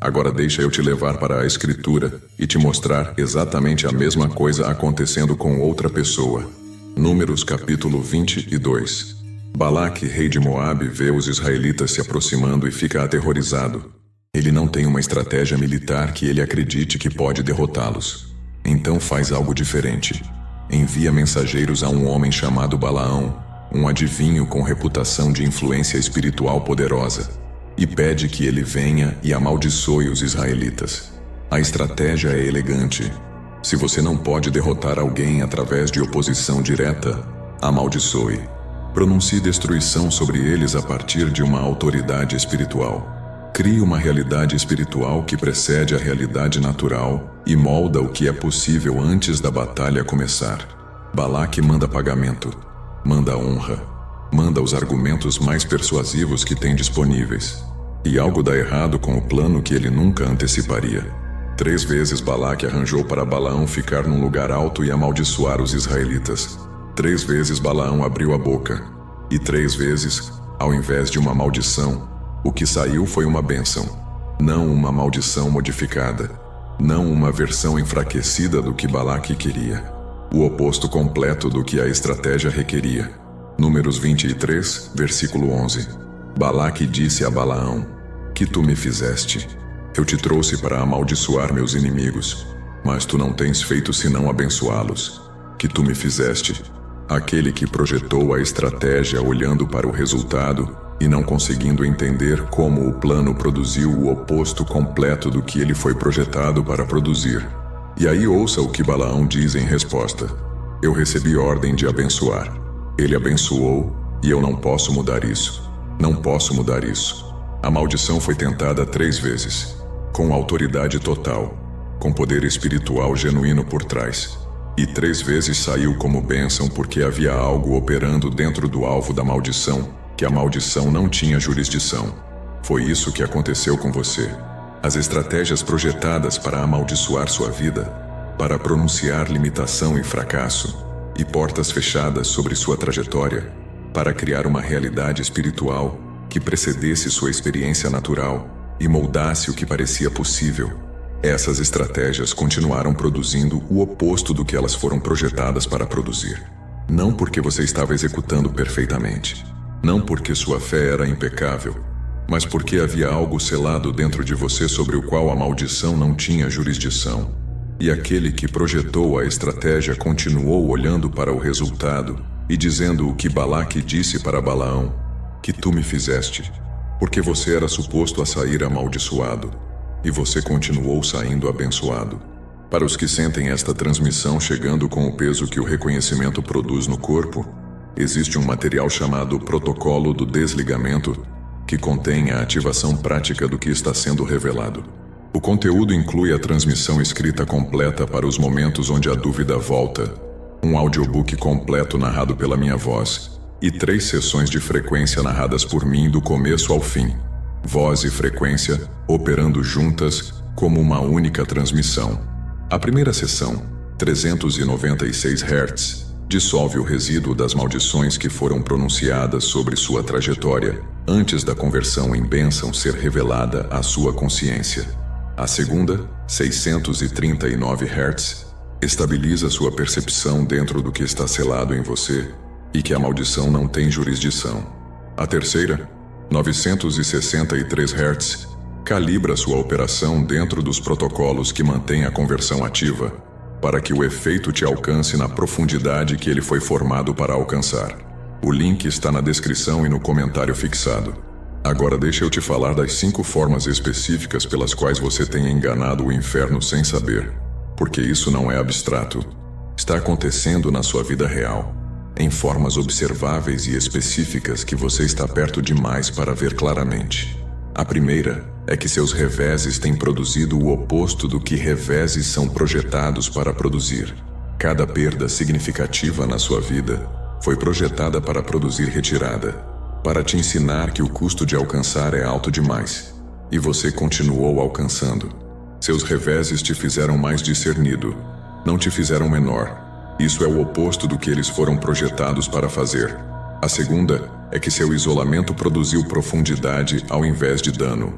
Agora deixa eu te levar para a Escritura e te mostrar exatamente a mesma coisa acontecendo com outra pessoa. Números capítulo 22. Balaque, rei de Moabe, vê os israelitas se aproximando e fica aterrorizado. Ele não tem uma estratégia militar que ele acredite que pode derrotá-los. Então faz algo diferente. Envia mensageiros a um homem chamado Balaão, um adivinho com reputação de influência espiritual poderosa, e pede que ele venha e amaldiçoe os israelitas. A estratégia é elegante. Se você não pode derrotar alguém através de oposição direta, amaldiçoe. Pronuncie destruição sobre eles a partir de uma autoridade espiritual. Crie uma realidade espiritual que precede a realidade natural e molda o que é possível antes da batalha começar. Balaque manda pagamento, manda honra, manda os argumentos mais persuasivos que tem disponíveis. E algo dá errado com o plano que ele nunca anteciparia. 3 vezes Balaque arranjou para Balaão ficar num lugar alto e amaldiçoar os israelitas. 3 vezes Balaão abriu a boca. E 3 vezes, ao invés de uma maldição, o que saiu foi uma bênção. Não uma maldição modificada. Não uma versão enfraquecida do que Balaque queria. O oposto completo do que a estratégia requeria. Números 23, versículo 11. Balaque disse a Balaão: que tu me fizeste? Eu te trouxe para amaldiçoar meus inimigos, mas tu não tens feito senão abençoá-los. Que tu me fizeste? Aquele que projetou a estratégia olhando para o resultado e não conseguindo entender como o plano produziu o oposto completo do que ele foi projetado para produzir. E aí ouça o que Balaão diz em resposta: eu recebi ordem de abençoar. Ele abençoou e eu não posso mudar isso. Não posso mudar isso. A maldição foi tentada 3 vezes, com autoridade total, com poder espiritual genuíno por trás. E 3 vezes saiu como bênção porque havia algo operando dentro do alvo da maldição, que a maldição não tinha jurisdição. Foi isso que aconteceu com você. As estratégias projetadas para amaldiçoar sua vida, para pronunciar limitação e fracasso, e portas fechadas sobre sua trajetória, para criar uma realidade espiritual que precedesse sua experiência natural e moldasse o que parecia possível. Essas estratégias continuaram produzindo o oposto do que elas foram projetadas para produzir. Não porque você estava executando perfeitamente. Não porque sua fé era impecável, mas porque havia algo selado dentro de você sobre o qual a maldição não tinha jurisdição. E aquele que projetou a estratégia continuou olhando para o resultado e dizendo o que Balaque disse para Balaão: que tu me fizeste, porque você era suposto a sair amaldiçoado, e você continuou saindo abençoado. Para os que sentem esta transmissão chegando com o peso que o reconhecimento produz no corpo, existe um material chamado Protocolo do Desligamento, que contém a ativação prática do que está sendo revelado. O conteúdo inclui a transmissão escrita completa para os momentos onde a dúvida volta, um audiobook completo narrado pela minha voz, e 3 sessões de frequência narradas por mim do começo ao fim. Voz e frequência operando juntas como uma única transmissão. A primeira sessão, 396 Hz, dissolve o resíduo das maldições que foram pronunciadas sobre sua trajetória antes da conversão em bênção ser revelada à sua consciência. A segunda, 639 Hz, estabiliza sua percepção dentro do que está selado em você e que a maldição não tem jurisdição. A terceira, 963 Hz, calibra sua operação dentro dos protocolos que mantêm a conversão ativa, para que o efeito te alcance na profundidade que ele foi formado para alcançar. O link está na descrição e no comentário fixado. Agora deixa eu te falar das 5 formas específicas pelas quais você tem enganado o inferno sem saber, porque isso não é abstrato. Está acontecendo na sua vida real, em formas observáveis e específicas que você está perto demais para ver claramente. A primeira é que seus reveses têm produzido o oposto do que reveses são projetados para produzir. Cada perda significativa na sua vida foi projetada para produzir retirada, para te ensinar que o custo de alcançar é alto demais, e você continuou alcançando. Seus reveses te fizeram mais discernido, não te fizeram menor. Isso é o oposto do que eles foram projetados para fazer. A segunda é que seu isolamento produziu profundidade ao invés de dano.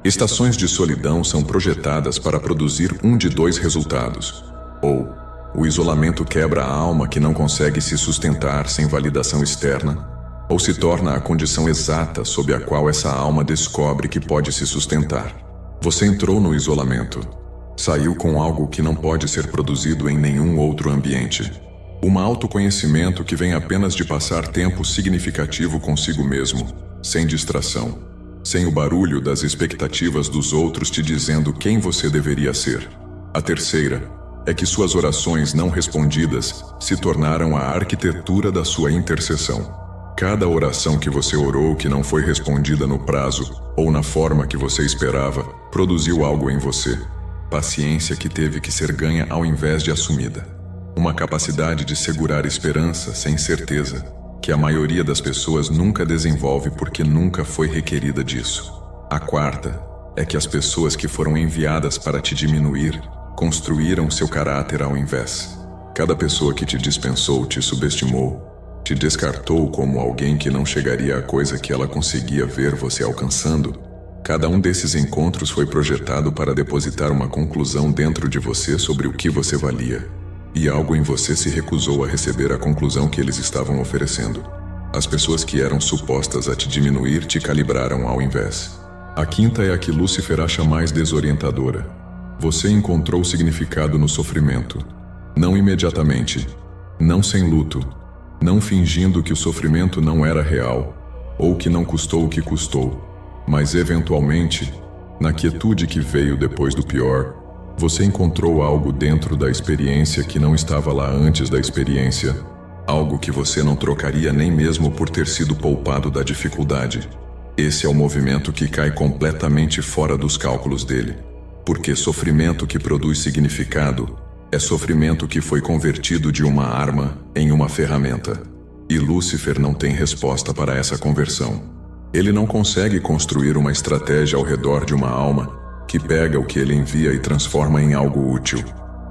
Estações de solidão são projetadas para produzir um de dois resultados. Ou o isolamento quebra a alma que não consegue se sustentar sem validação externa, ou se torna a condição exata sob a qual essa alma descobre que pode se sustentar. Você entrou no isolamento. Saiu com algo que não pode ser produzido em nenhum outro ambiente. Um autoconhecimento que vem apenas de passar tempo significativo consigo mesmo, sem distração, sem o barulho das expectativas dos outros te dizendo quem você deveria ser. A terceira é que suas orações não respondidas se tornaram a arquitetura da sua intercessão. Cada oração que você orou que não foi respondida no prazo ou na forma que você esperava, produziu algo em você. Paciência que teve que ser ganha ao invés de assumida. Uma capacidade de segurar esperança sem certeza, que a maioria das pessoas nunca desenvolve porque nunca foi requerida disso. A quarta é que as pessoas que foram enviadas para te diminuir, construíram seu caráter ao invés. Cada pessoa que te dispensou te subestimou, te descartou como alguém que não chegaria à coisa que ela conseguia ver você alcançando. Cada um desses encontros foi projetado para depositar uma conclusão dentro de você sobre o que você valia. E algo em você se recusou a receber a conclusão que eles estavam oferecendo. As pessoas que eram supostas a te diminuir te calibraram ao invés. A quinta é a que Lúcifer acha mais desorientadora. Você encontrou significado no sofrimento. Não imediatamente. Não sem luto. Não fingindo que o sofrimento não era real, ou que não custou o que custou. Mas eventualmente, na quietude que veio depois do pior, você encontrou algo dentro da experiência que não estava lá antes da experiência. Algo que você não trocaria nem mesmo por ter sido poupado da dificuldade. Esse é o movimento que cai completamente fora dos cálculos dele. Porque sofrimento que produz significado é sofrimento que foi convertido de uma arma em uma ferramenta. E Lúcifer não tem resposta para essa conversão. Ele não consegue construir uma estratégia ao redor de uma alma que pega o que ele envia e transforma em algo útil.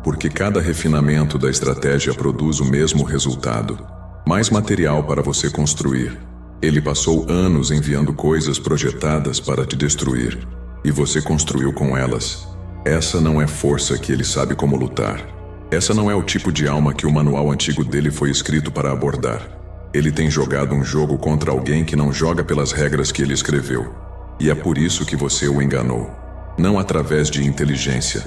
Porque cada refinamento da estratégia produz o mesmo resultado. Mais material para você construir. Ele passou anos enviando coisas projetadas para te destruir. E você construiu com elas. Essa não é força que ele sabe como lutar. Essa não é o tipo de alma que o manual antigo dele foi escrito para abordar. Ele tem jogado um jogo contra alguém que não joga pelas regras que ele escreveu. E é por isso que você o enganou. Não através de inteligência.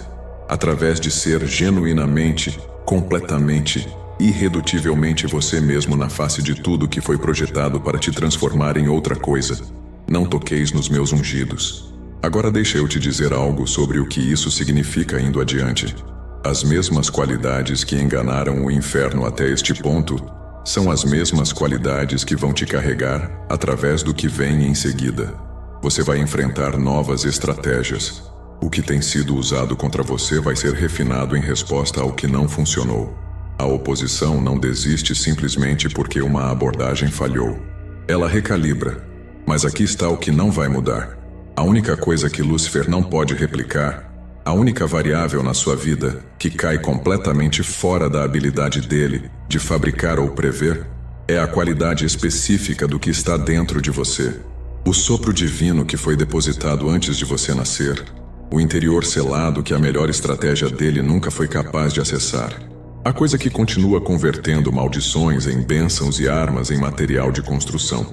Através de ser genuinamente, completamente, irredutivelmente você mesmo na face de tudo que foi projetado para te transformar em outra coisa. Não toqueis nos meus ungidos. Agora deixa eu te dizer algo sobre o que isso significa indo adiante. As mesmas qualidades que enganaram o inferno até este ponto são as mesmas qualidades que vão te carregar através do que vem em seguida. Você vai enfrentar novas estratégias. O que tem sido usado contra você vai ser refinado em resposta ao que não funcionou. A oposição não desiste simplesmente porque uma abordagem falhou. Ela recalibra. Mas aqui está o que não vai mudar. A única coisa que Lúcifer não pode replicar, a única variável na sua vida que cai completamente fora da habilidade dele de fabricar ou prever, é a qualidade específica do que está dentro de você. O sopro divino que foi depositado antes de você nascer, o interior selado que a melhor estratégia dele nunca foi capaz de acessar. A coisa que continua convertendo maldições em bênçãos e armas em material de construção.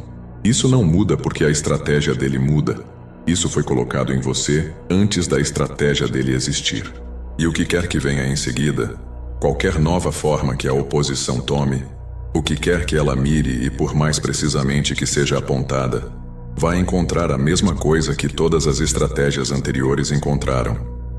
Isso não muda porque a estratégia dele muda. Isso foi colocado em você antes da estratégia dele existir. E o que quer que venha em seguida, qualquer nova forma que a oposição tome, o que quer que ela mire e por mais precisamente que seja apontada, vai encontrar a mesma coisa que todas as estratégias anteriores encontraram.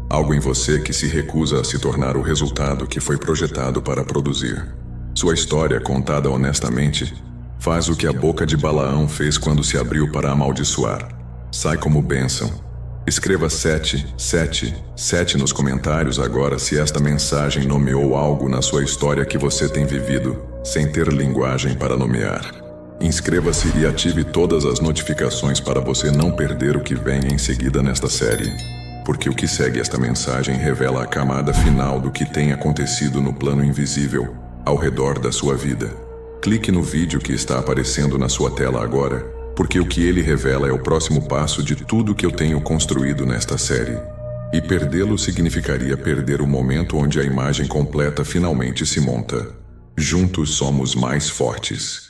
Algo em você que se recusa a se tornar o resultado que foi projetado para produzir. Sua história, contada honestamente, faz o que a boca de Balaão fez quando se abriu para amaldiçoar. Sai como bênção. Escreva 777 nos comentários agora se esta mensagem nomeou algo na sua história que você tem vivido, sem ter linguagem para nomear. Inscreva-se e ative todas as notificações para você não perder o que vem em seguida nesta série. Porque o que segue esta mensagem revela a camada final do que tem acontecido no plano invisível, ao redor da sua vida. Clique no vídeo que está aparecendo na sua tela agora, porque o que ele revela é o próximo passo de tudo que eu tenho construído nesta série. E perdê-lo significaria perder o momento onde a imagem completa finalmente se monta. Juntos somos mais fortes.